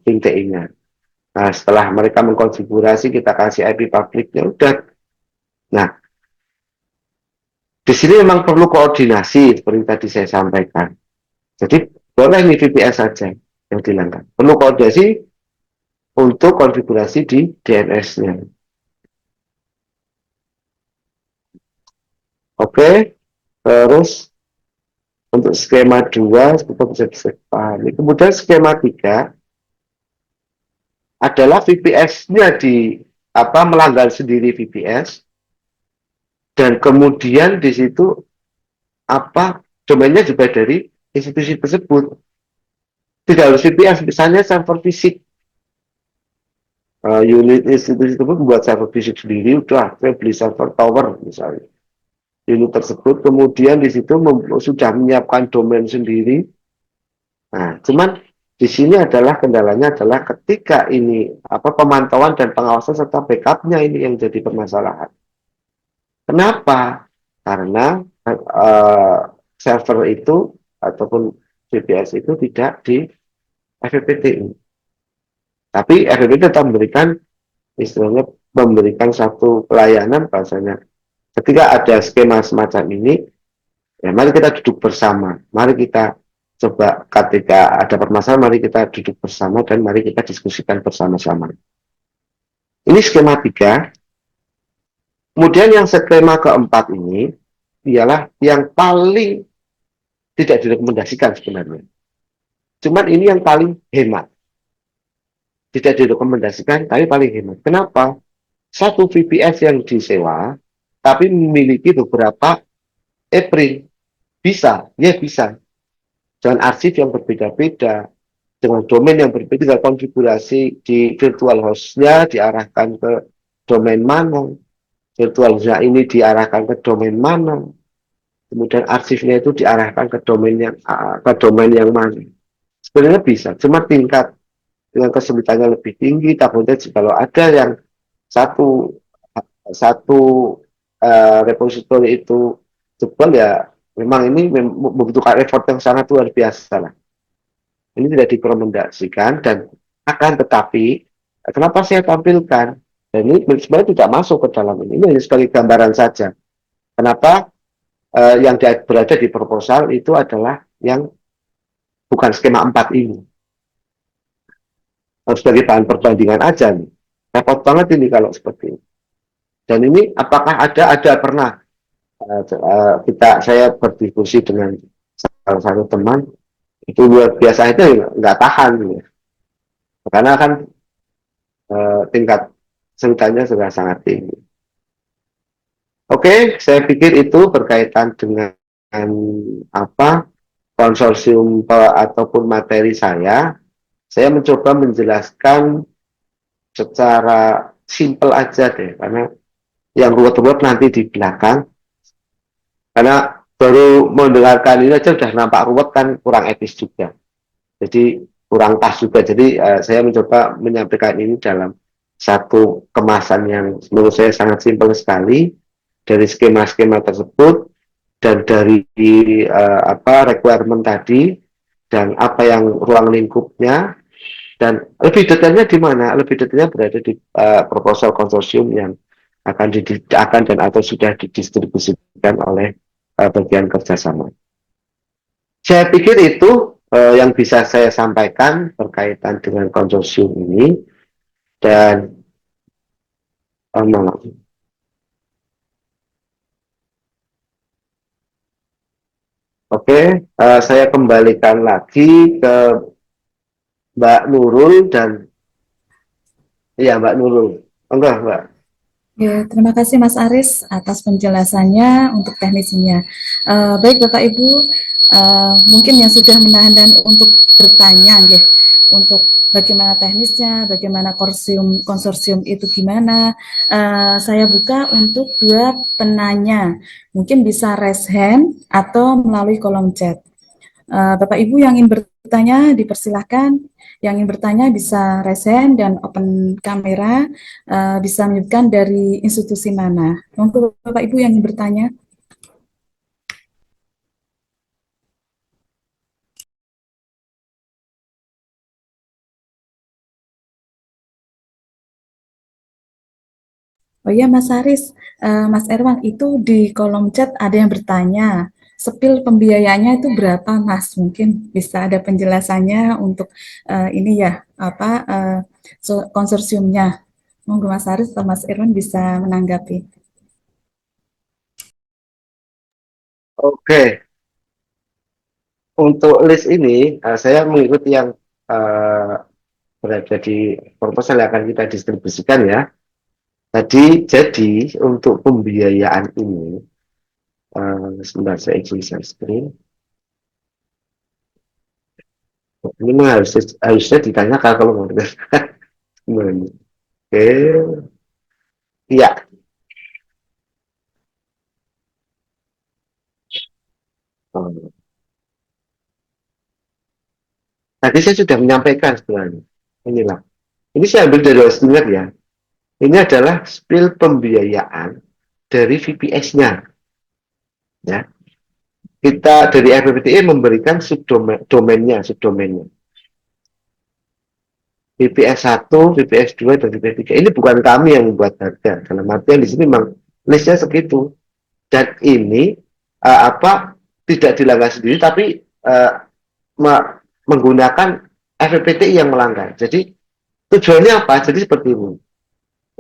tim TI-nya. Nah, setelah mereka mengkonfigurasi, kita kasih IP publiknya, udah. Nah, di sini memang perlu koordinasi seperti tadi saya sampaikan. Jadi boleh nih VPS saja yang dilanggar. Perlu koordinasi untuk konfigurasi di DNS-nya. Oke, terus untuk skema 2 kita bisa dipahami. Kemudian skema 3 adalah VPS-nya melanggar sendiri VPS, dan kemudian di situ domainnya juga dari institusi tersebut. Tidak harus VPS, misalnya server fisik. Unit institusi tersebut membuat server fisik sendiri, udah saya beli server tower misalnya. Unit tersebut kemudian di situ sudah menyiapkan domain sendiri. Nah, cuman di sini kendalanya adalah ketika ini pemantauan dan pengawasan serta backupnya ini yang jadi permasalahan. Kenapa? Karena server itu ataupun VPS itu tidak di FPPTI. Tapi FPPTI tetap memberikan satu pelayanan, bahasanya ketika ada skema semacam ini, ya mari kita duduk bersama, mari kita coba ketika ada permasalahan, mari kita duduk bersama dan mari kita diskusikan bersama-sama. Ini skema 3. Kemudian yang skema keempat ini ialah yang paling tidak direkomendasikan sebenarnya. Cuman ini yang paling hemat. Tidak direkomendasikan, tapi paling hemat. Kenapa? Satu VPS yang disewa, tapi memiliki beberapa EPRI. Bisa, ya bisa. Dengan arsip yang berbeda-beda, dengan domain yang berbeda, konfigurasi di virtual hostnya diarahkan ke domain mana, virtual hostnya ini diarahkan ke domain mana, kemudian arsipnya itu diarahkan ke domain yang mana. Sebenarnya bisa, cuma tingkat dengan kesulitannya lebih tinggi. Takutnya kalau ada yang satu repository itu jebol, ya memang ini membutuhkan effort yang sangat luar biasa lah. Ini tidak direkomendasikan, dan tetapi kenapa saya tampilkan, dan ini sebenarnya tidak masuk ke dalam ini hanya sebagai gambaran saja. Kenapa yang berada di proposal itu adalah yang bukan skema 4 ini. Sebagai bahan perbandingan aja nih. Repot banget ini kalau seperti ini. Dan ini apakah ada pernah saya berdiskusi dengan salah satu teman, itu luar biasa, itu nggak tahan gitu. Karena kan tingkat kesulitannya sudah sangat tinggi. Oke, saya pikir itu berkaitan dengan konsorsium ataupun materi saya. Saya mencoba menjelaskan secara simpel aja deh, karena yang ruwet-ruwet nanti di belakang. Karena baru mendengarkan ini aja udah nampak ruwet kan, kurang etis juga. Jadi kurang pas juga. Jadi saya mencoba menyampaikan ini dalam satu kemasan yang menurut saya sangat simpel sekali, dari skema-skema tersebut dan dari requirement tadi dan apa yang ruang lingkupnya, dan lebih detailnya di mana? Lebih detailnya berada di proposal konsorsium yang akan dan atau sudah didistribusikan oleh bagian kerjasama. Saya pikir itu yang bisa saya sampaikan berkaitan dengan konsorsium ini. Dan oke, saya kembalikan lagi ke Mbak Nurul dan ya Mbak Nurul. Enggak, Mbak. Ya, terima kasih Mas Aris atas penjelasannya untuk teknisnya. Baik Bapak Ibu, mungkin yang sudah menahan dan untuk bertanya, ya, untuk bagaimana teknisnya, bagaimana konsorsium itu gimana, saya buka untuk dua penanya. Mungkin bisa raise hand atau melalui kolom chat. Bapak Ibu yang ingin bertanya dipersilahkan. Yang ingin bertanya bisa raise hand dan open kamera, bisa menyebutkan dari institusi mana. Monggo Bapak Ibu yang ingin bertanya. Oh iya Mas Haris, Mas Erwan, itu di kolom chat ada yang bertanya, spil pembiayaannya itu berapa Mas? Mungkin bisa ada penjelasannya untuk ini ya, konsorsiumnya. Monggo Mas Haris atau Mas Erwan bisa menanggapi. Oke, untuk list ini saya mengikuti yang uh, berada di proposal yang akan kita distribusikan ya. Jadi untuk pembiayaan ini, sebentar saya isi share screen. Ini memang harusnya ditanyakan kalau mau dengar. Oke, iya. Oh. Tadi saya sudah menyampaikan sebenarnya. Inilah. Ini saya ambil dari Westinger ya. Ini adalah spill pembiayaan dari VPS-nya. Ya. Kita dari FPPTI memberikan subdomainnya. VPS 1, VPS 2, dan VPS 3. Ini bukan kami yang membuat harga. Dalam artian di sini memang listnya segitu. Dan ini tidak dilanggar sendiri, tapi menggunakan FPPTI yang melanggar. Jadi tujuannya apa? Jadi seperti ini.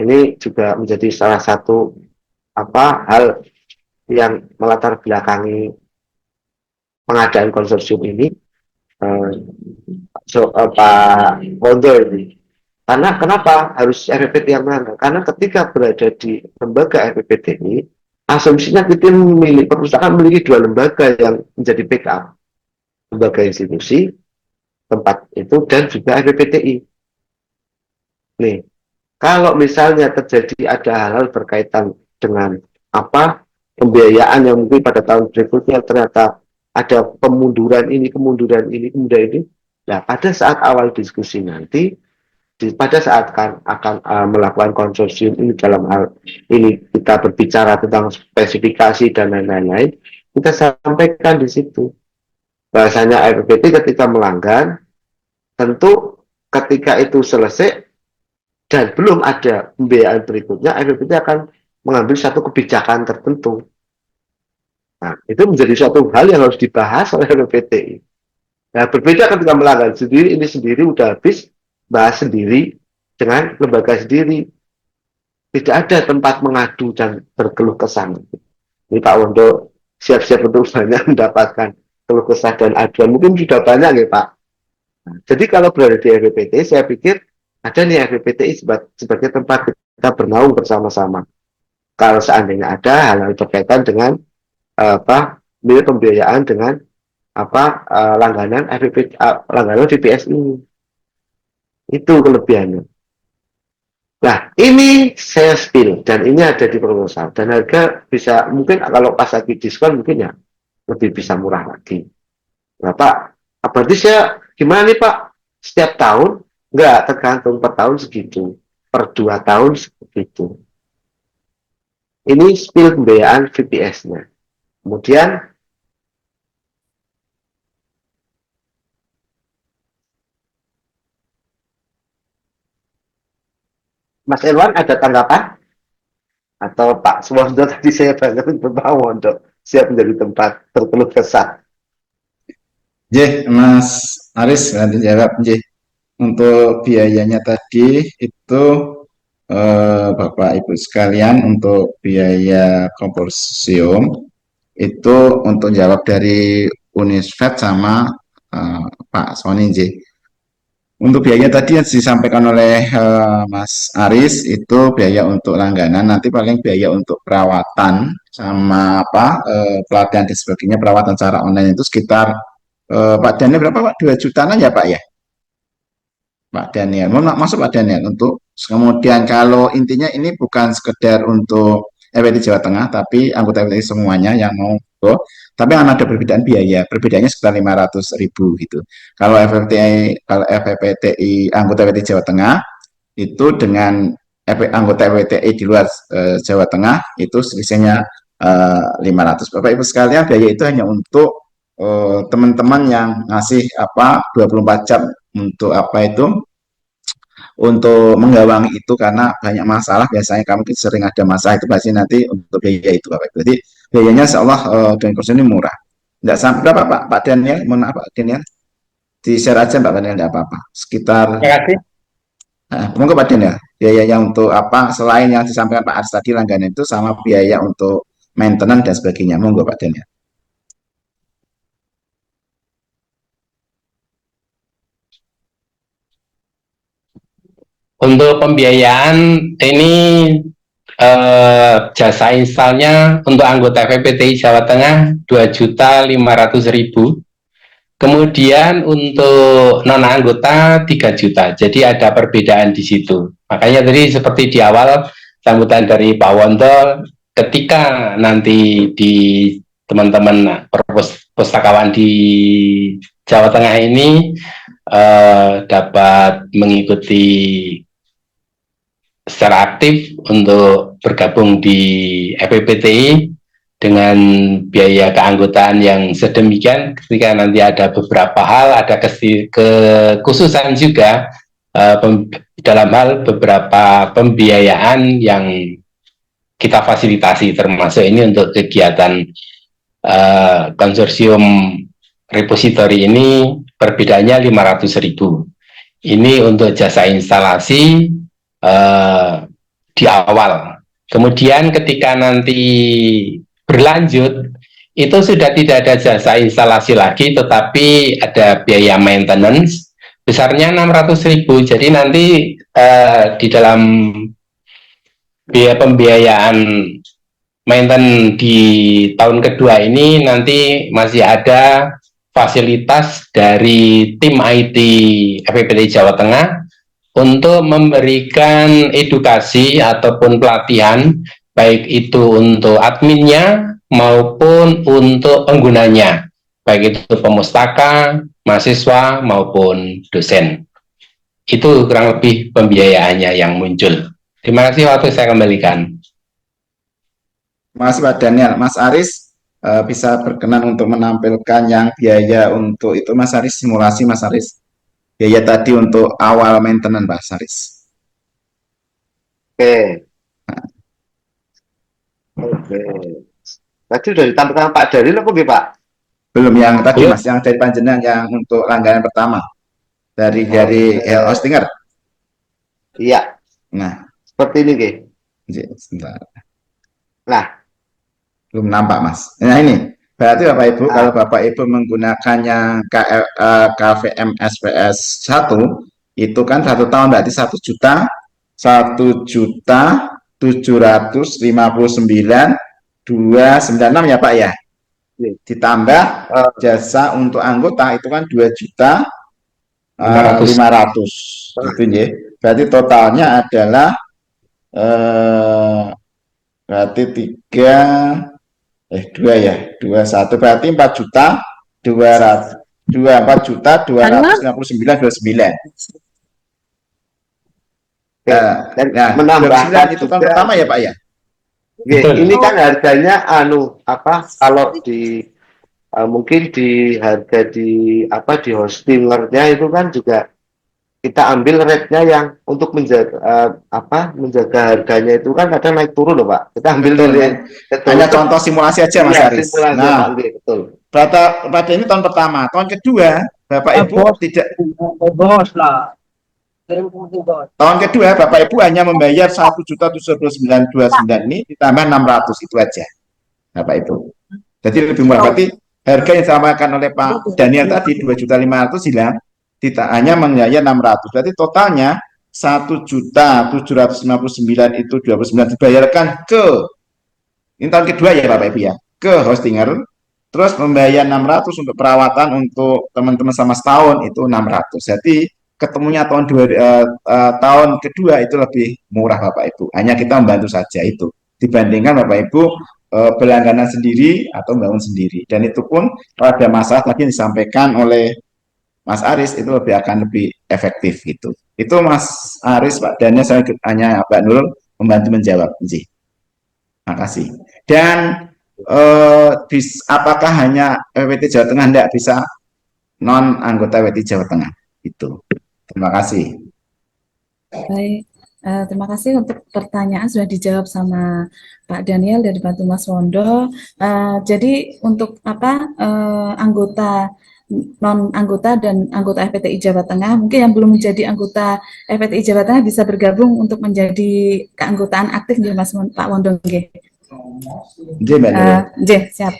Ini juga menjadi salah satu hal yang melatar belakangi pengadaan konsorsium ini. Pak Wondo ini. Karena kenapa harus FPPT yang melanggar? Karena ketika berada di lembaga FPPTI, asumsinya kita perpustakaan memiliki dua lembaga yang menjadi backup, lembaga institusi tempat itu dan juga FPPTI. Nih, kalau misalnya terjadi ada hal-hal berkaitan dengan pembiayaan yang mungkin pada tahun berikutnya ternyata ada kemunduran ini. Nah, pada saat awal diskusi nanti, pada saat akan melakukan konsorsium ini, dalam hal ini kita berbicara tentang spesifikasi dan lain-lain, kita sampaikan di situ. Bahasanya FPPT ketika melanggar, tentu ketika itu selesai dan belum ada pembiayaan berikutnya, FPPT akan mengambil satu kebijakan tertentu. Nah, itu menjadi suatu hal yang harus dibahas oleh FPPTI. Nah, berbeda ketika melanggar sendiri, ini sendiri udah habis, bahas sendiri dengan lembaga sendiri. Tidak ada tempat mengadu dan berkeluh kesah. Ini Pak Wondo siap-siap untuk banyak mendapatkan keluh kesah dan aduan. Mungkin sudah banyak ya Pak. Nah, jadi kalau berada di FPPTI, saya pikir ada nih FPPTI sebagai tempat kita bernaung bersama-sama. Kalau seandainya ada hal-hal berkaitan dengan nilai pembiayaan dengan langganan langganan VPS ini, itu kelebihannya. Nah, ini saya spill dan ini ada di proposal dan harga bisa mungkin kalau pas lagi diskon mungkin ya lebih bisa murah lagi. Nah, Pak, berarti saya gimana nih Pak? Setiap tahun enggak tergantung per tahun segitu, per 2 tahun segitu. Ini spill pembiayaan VPS-nya. Kemudian Mas Irwan ada tanggapan? Atau Pak Suwondo tadi saya banget Bapak Wondo siap menjadi tempat berkeluh kesah. J, Mas Aris nanti jawab J. Untuk biayanya tadi itu Bapak Ibu sekalian untuk biaya konsorsium itu untuk jawab dari Unisfed sama Pak Sony J. Untuk biaya tadi yang disampaikan oleh Mas Aris itu biaya untuk langganan, nanti paling biaya untuk perawatan sama pelatihan dan sebagainya, perawatan secara online itu sekitar Pak Daniel berapa Pak? 2 jutaan ya Pak ya? Pak Daniel, masuk Pak Daniel untuk kemudian kalau intinya ini bukan sekedar untuk EWT Jawa Tengah, tapi anggota EWT semuanya yang mau tapi ada perbedaan biaya, perbedaannya sekitar 500.000 gitu. Kalau FPTI anggota EWT Jawa Tengah itu dengan anggota EWTI di luar Jawa Tengah itu selisihnya 500. Bapak Ibu sekalian, biaya itu hanya untuk teman-teman yang ngasih 24 jam untuk untuk menggawangi itu karena banyak masalah, biasanya kami sering ada masalah itu pasti nanti untuk biaya itu Bapak. Jadi biayanya insya Allah dengan kursus ini murah. Tidak sampai berapa Pak Daniel? Mohon maaf Pak Daniel. Di share aja Pak Daniel, tidak apa-apa. Sekitar. Terima kasih. Monggo Pak Daniel. Biayanya untuk apa? Selain yang disampaikan Pak Aris tadi langganan itu sama biaya untuk maintenance dan sebagainya. Monggo Pak Daniel. Untuk pembiayaan ini jasa instalnya untuk anggota VPTI Jawa Tengah 2.500.000. Kemudian untuk non anggota 3 juta. Jadi ada perbedaan di situ. Makanya tadi seperti di awal sambutan dari Pak Wondo, ketika nanti di teman-teman pustakawan di Jawa Tengah ini dapat mengikuti secara aktif untuk bergabung di FPPTI dengan biaya keanggotaan yang sedemikian, ketika nanti ada beberapa hal, ada kekhususan juga dalam hal beberapa pembiayaan yang kita fasilitasi, termasuk ini untuk kegiatan konsorsium repositori ini perbedaannya 500.000. Ini untuk jasa instalasi di awal. Kemudian ketika nanti berlanjut, itu sudah tidak ada jasa instalasi lagi, tetapi ada biaya maintenance besarnya 600.000. Jadi nanti di dalam biaya pembiayaan maintenance di tahun kedua ini nanti masih ada fasilitas dari tim IT FPPTI Jawa Tengah untuk memberikan edukasi ataupun pelatihan, baik itu untuk adminnya maupun untuk penggunanya, baik itu pemustaka, mahasiswa maupun dosen. Itu kurang lebih pembiayaannya yang muncul. Terima kasih, waktu saya kembalikan. Mas Pak Daniel, Mas Aris bisa berkenan untuk menampilkan yang biaya untuk itu Mas Aris, simulasi Mas Aris. Biaya tadi untuk awal maintenance Mas Aris. Oke. Tadi sudah ditampilkan Pak Daril apa Pak? Belum yang tadi Mas, yang dari panjenengan yang untuk langganan pertama dari Hostinger. Iya. Nah, seperti ini sebentar. Nah, belum nampak Mas. Nah ini, berarti Bapak Ibu kalau Bapak Ibu menggunakannya KVM SPS 1 itu kan 1 tahun berarti 1.759.296 ya Pak ya. Ditambah jasa untuk anggota itu kan 2.500.000 gitu ya. Berarti totalnya adalah eh berarti 21 berarti 4.204.259.29. Oke, dan Nah, 29 menambahkan itu tahun juga, pertama ya Pak ya? oke, Betul. ini kan harganya kalau di mungkin di harga di hostingernya itu kan juga kita ambil rate-nya yang untuk menjaga menjaga harganya itu kan kadang naik turun loh Pak. Kita ambil Betul, nilai kan? betul Hanya itu, contoh simulasi aja Mas iya Aris. simulasi Pak, Nah, oke, betul. pada ini tahun pertama. Tahun kedua, Bapak Ibu tidak. Tahun kedua, Bapak Ibu hanya membayar 1.079.29 ini ditambah 600 itu aja, Bapak Ibu. Jadi lebih murah. Berarti harga yang disamakan oleh Pak Daniel tadi 2.500.000 hilang, hanya membayar 600. Berarti totalnya 1.759 itu 29 dibayarkan ke, ini tahun kedua ya Bapak Ibu ya, ke hostinger, terus membayar 600 untuk perawatan untuk teman-teman sama setahun itu 600. Jadi ketemunya tahun kedua itu lebih murah Bapak Ibu. Hanya kita membantu saja itu dibandingkan Bapak Ibu berlangganan sendiri atau bangun sendiri. Dan itu pun kalau ada masalah tadi yang disampaikan oleh Mas Aris itu akan lebih efektif gitu. Itu Mas Aris, Pak Daniel, saya hanya Pak Nurul membantu menjawab. Terima kasih. Dan apakah hanya WT Jawa Tengah tidak bisa non anggota WT Jawa Tengah? Itu. Terima kasih. Baik, terima kasih untuk pertanyaan sudah dijawab sama Pak Daniel dari Bantu Mas Wondo. Jadi untuk anggota non anggota dan anggota FPTI Jawa Tengah, mungkin yang belum menjadi anggota FPTI Jawa Tengah bisa bergabung untuk menjadi keanggotaan aktif di Mas Pak Wondo. Siap.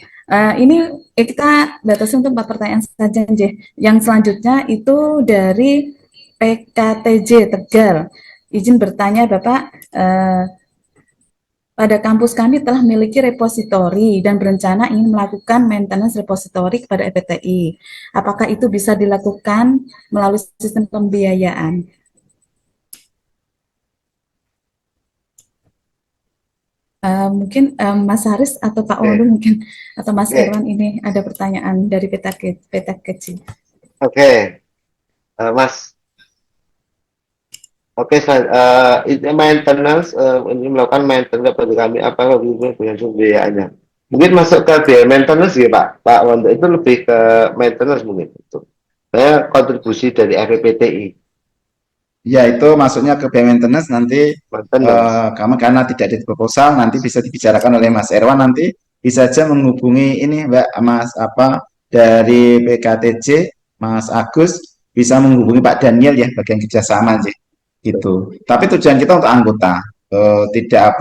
Ini kita batasi untuk 4 pertanyaan saja, Yang selanjutnya itu dari PKTJ Tegal. Izin bertanya Bapak, pada kampus kami telah memiliki repositori dan berencana ingin melakukan maintenance repositori kepada FPTI. Apakah itu bisa dilakukan melalui sistem pembiayaan? Mungkin Mas Haris atau Pak Wondo mungkin atau Mas Erwan ini ada pertanyaan dari PKTJ. Oke, Mas. Oke, maintenance ini melakukan maintenance kepada kami apa dengan pembiayaannya. Mungkin masuk ke biaya maintenance ya Pak Wondo, itu lebih ke maintenance mungkin itu. Saya kontribusi dari FPTI. Ya, itu maksudnya ke biaya maintenance nanti kamu karena tidak ada proposal nanti bisa dibicarakan oleh Mas Erwan, nanti bisa saja menghubungi ini Mbak Mas dari PKTJ Mas Agus bisa menghubungi Pak Daniel ya bagian kerjasama sih gitu. Tapi tujuan kita untuk anggota tidak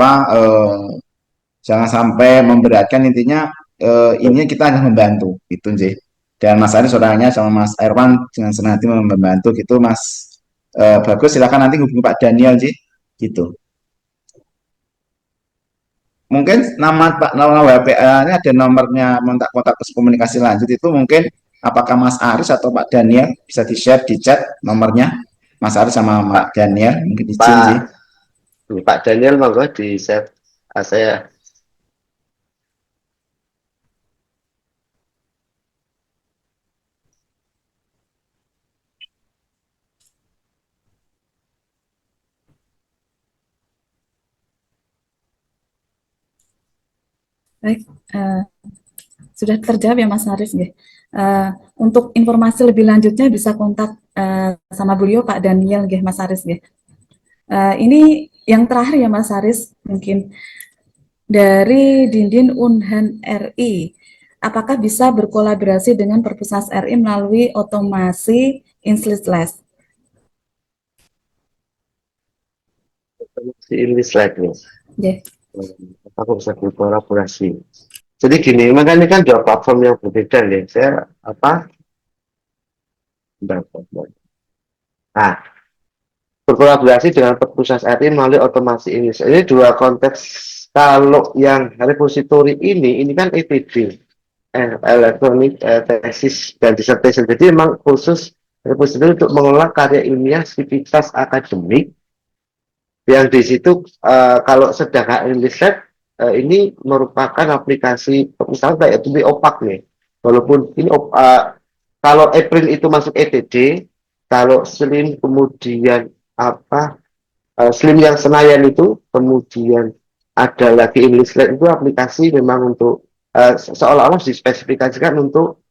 jangan sampai memberatkan, intinya ini kita hanya membantu gitu sih. Dan Mas Aris saudaranya sama Mas Erwan dengan senang hati membantu gitu Mas. Bagus, silakan nanti hubungi Pak Daniel sih gitu. Mungkin nama WPA-nya ada nomornya, kontak komunikasi lanjut itu mungkin apakah Mas Aris atau Pak Daniel bisa di-share di chat nomornya Mas Aris sama Pak Daniel mungkin izin sih. Pak Daniel monggo di share saya. Baik, sudah terjawab ya Mas Haris. Untuk informasi lebih lanjutnya bisa kontak sama beliau Pak Daniel, Mas Haris. Ini yang terakhir ya Mas Haris, mungkin dari Dindin Unhan RI. Apakah bisa berkolaborasi dengan Perpusnas RI melalui otomasi Inslitless? Ini slide-nya. Yeah. Aku bisa berkolaborasi. Jadi gini, makanya kan dua platform yang berbeda nih. Saya berkolaborasi dengan Perpusnas RI melalui otomasi ini. Ini dua konteks. Kalau yang repository ini kan ETD, Electronic Thesis dan Dissertation. Jadi memang khusus repository untuk mengelola karya ilmiah sivitas akademik Yang di situ kalau sedangkan English Lab ini merupakan aplikasi misalnya kayak itu opak nih. Walaupun ini kalau April itu masuk ETD, kalau Slim kemudian apa Slim yang Senayan itu kemudian ada lagi English Lab itu aplikasi memang untuk seolah-olah dispesifikasikan untuk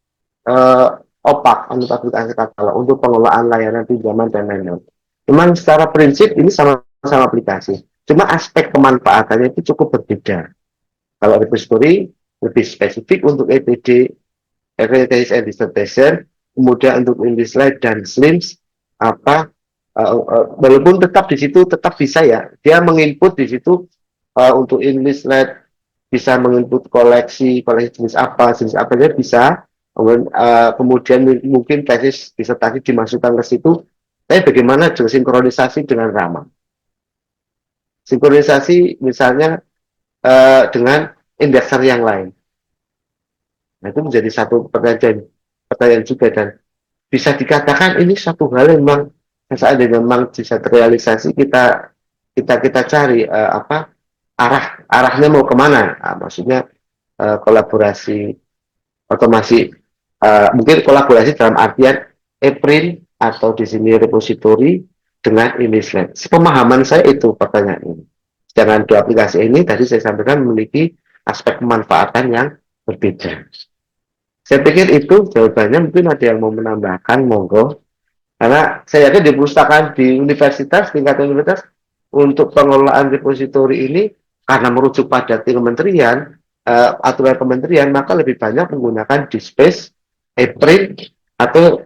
opak untuk aplikasi katalog untuk pengelolaan layanan pinjaman dan lain-lain. Memang secara prinsip ini sama-sama aplikasi. Cuma aspek pemanfaatannya itu cukup berbeda. Kalau repository lebih spesifik untuk EPD, Evaluation and Dissertation, kemudian untuk English Lab dan Slims, walaupun tetap di situ tetap bisa ya, dia menginput di situ untuk English Lab bisa menginput koleksi jenis apa aja bisa. Kemudian mungkin tesis disertasi dimasukkan ke situ. Tapi bagaimana sinkronisasi dengan Rama? Sinkronisasi misalnya dengan indekser yang lain. Nah, itu menjadi satu pertanyaan juga dan bisa dikatakan ini satu hal yang memang seandainya memang bisa terrealisasi kita cari arahnya mau kemana? Nah, maksudnya kolaborasi otomasi mungkin kolaborasi dalam artian April atau di sini repository dengan English Lab. Sepemahaman saya itu pertanyaan ini. Dengan dua aplikasi ini tadi saya sampaikan memiliki aspek pemanfaatan yang berbeda. Saya pikir itu jawabannya, mungkin ada yang mau menambahkan, monggo. Karena saya yakin di perpustakaan di universitas, tingkat universitas, untuk pengelolaan repository ini, karena merujuk pada kementerian, aturan kementerian, maka lebih banyak menggunakan DSpace, April, atau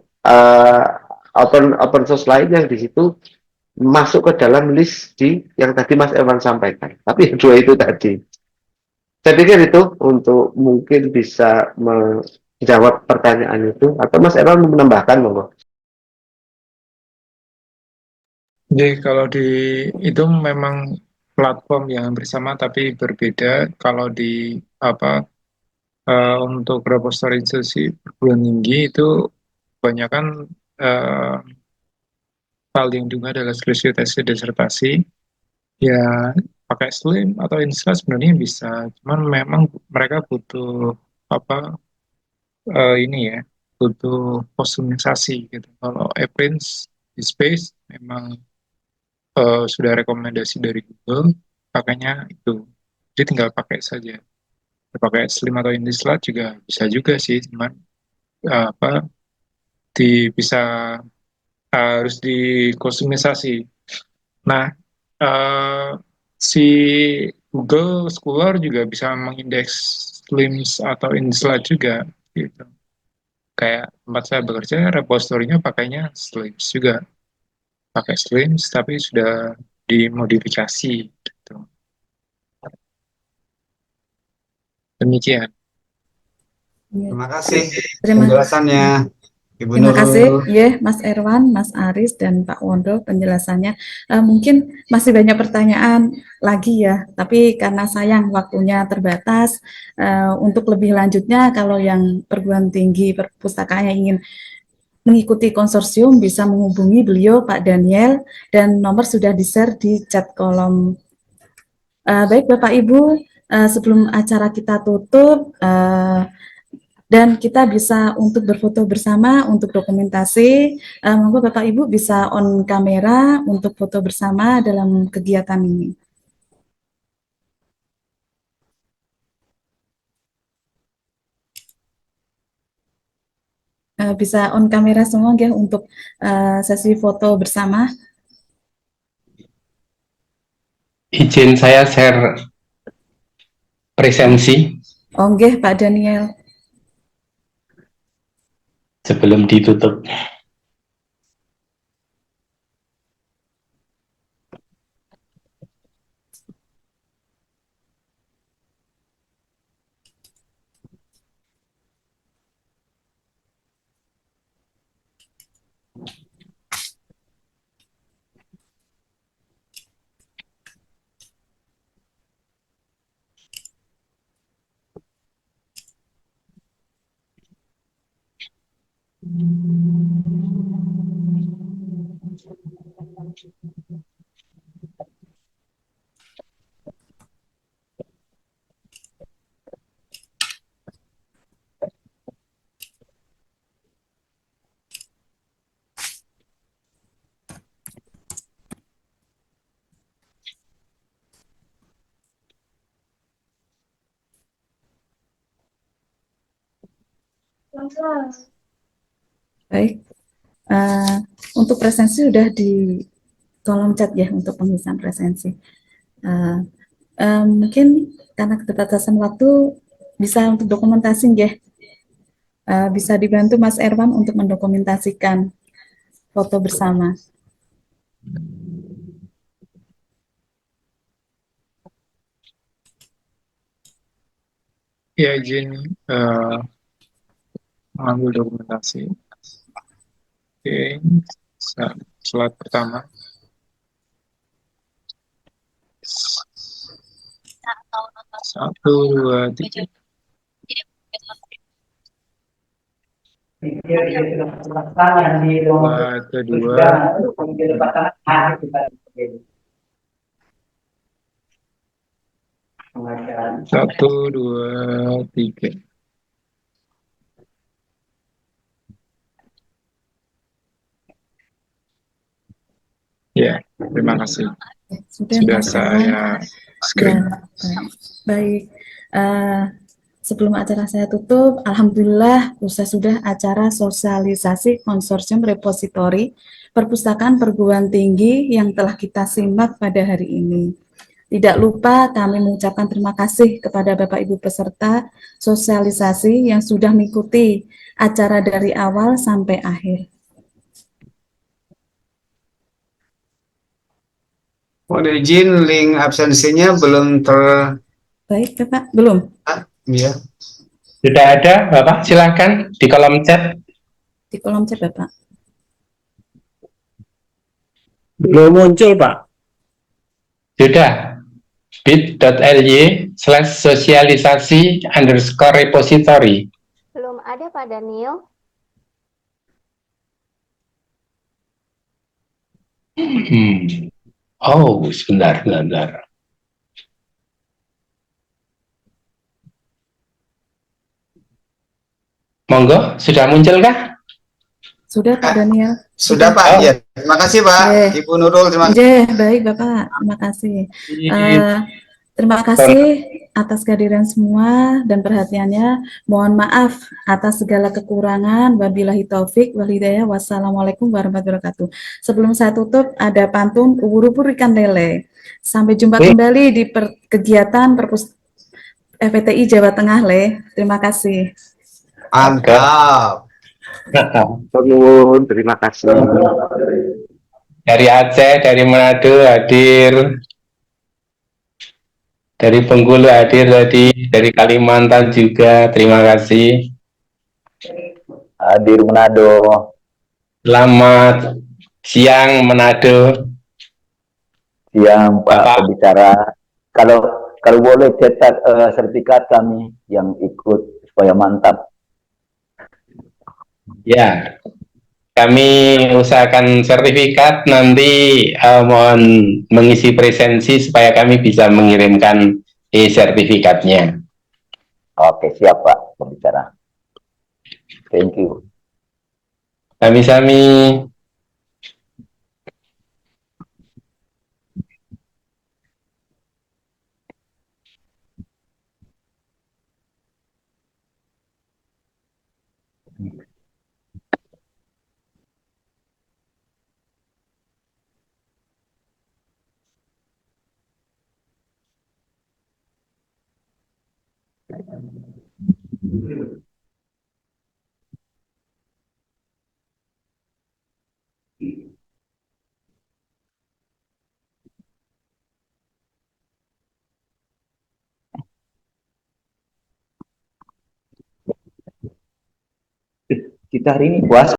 open source lain yang di situ masuk ke dalam list yang tadi Mas Evan sampaikan. Tapi dua itu tadi. Saya pikir itu untuk mungkin bisa menjawab pertanyaan itu. Atau Mas Evan mau menambahkan, monggo. Jadi kalau di itu memang platform yang bersama tapi berbeda. Kalau di apa untuk repository institusi perguruan tinggi itu kebanyakan uh, paling juga adalah skripsi tesis disertasi. Ya pakai Slim atau Insta sebenarnya bisa, cuman memang mereka butuh apa ini ya, butuh kostumisasi gitu. Kalau Eprints di Space memang sudah rekomendasi dari Google, pakainya itu. Jadi tinggal pakai saja. Pakai Slim atau Indislat juga bisa juga sih, cuman apa bisa harus dikostumisasi. Nah, eh, si Google Scholar juga bisa mengindeks Slims atau Indislat juga gitu. Kayak tempat saya bekerja, repositorinya pakainya Slims juga. Pakai Slims tapi sudah dimodifikasi gitu. Demikian. Terima kasih Terima penjelasannya, Ibu Terima kasih, Nurul. ya, Mas Erwan, Mas Aris, dan Pak Wondo penjelasannya. Mungkin masih banyak pertanyaan lagi ya, tapi karena sayang waktunya terbatas, untuk lebih lanjutnya kalau yang perguruan tinggi perpustakaan yang ingin mengikuti konsorsium bisa menghubungi beliau, Pak Daniel, dan nomor sudah di-share di chat kolom. Baik, Bapak Ibu, sebelum acara kita tutup, dan kita bisa untuk berfoto bersama untuk dokumentasi. Monggo Bapak Ibu bisa on kamera untuk foto bersama dalam kegiatan ini. Bisa on kamera semua ya untuk sesi foto bersama. Izin saya share presensi Oke, Pak Daniel. sebelum ditutup. Baik, eh, untuk presensi sudah di kolom chat ya untuk pengisian presensi. Eh, Mungkin karena keterbatasan waktu bisa untuk dokumentasi ya. Bisa dibantu Mas Erwan untuk mendokumentasikan foto bersama. Ya, izin mengambil dokumentasi. Oke, slide pertama. Satu, dua, tiga. Slide kedua. Satu, dua, tiga. Ya, terima kasih. Sudah Sudah Mas Erwan. saya screen. Ya, baik. Sebelum acara saya tutup, Alhamdulillah usai sudah acara sosialisasi konsorsium repositori perpustakaan perguruan tinggi yang telah kita simak pada hari ini. Tidak lupa kami mengucapkan terima kasih kepada Bapak Ibu peserta sosialisasi yang sudah mengikuti acara dari awal sampai akhir. Mohon izin, link absensinya belum Baik, Bapak, belum? ya. Sudah ada, Bapak? Silakan di kolom chat. Di kolom chat, Bapak. Belum muncul, Pak. Sudah. bit.ly/sosialisasi_repository. Belum ada Pak Daniel. Oh, sebentar. Monggo, sudah muncul kah? Sudah Pak Daniel. Sudah Pak, ya. Terima kasih Pak. Ibu Nurul, terima kasih. Baik Bapak, terima kasih. Terima kasih atas kehadiran semua dan perhatiannya. Mohon maaf atas segala kekurangan. Wabillahi taufik wal hidayah. Wassalamualaikum warahmatullahi wabarakatuh. Sebelum saya tutup, ada pantun ubur-ubur ikan lele. Sampai jumpa kembali di kegiatan FPTI Jawa Tengah, Le. Terima kasih. Mantap. Terima kasih. Dari Aceh, dari Manado hadir, dari Bengkulu hadir tadi, dari Kalimantan juga, terima kasih. Hadir Manado. Selamat siang Manado. Siang Pak pembicara. Kalau boleh cetak sertifikat kami yang ikut supaya mantap. Ya, kami usahakan sertifikat, nanti mohon mengisi presensi supaya kami bisa mengirimkan sertifikatnya. Oke, siap Pak pembicara. Thank you. Sami-sami. Kita hari ini puasa.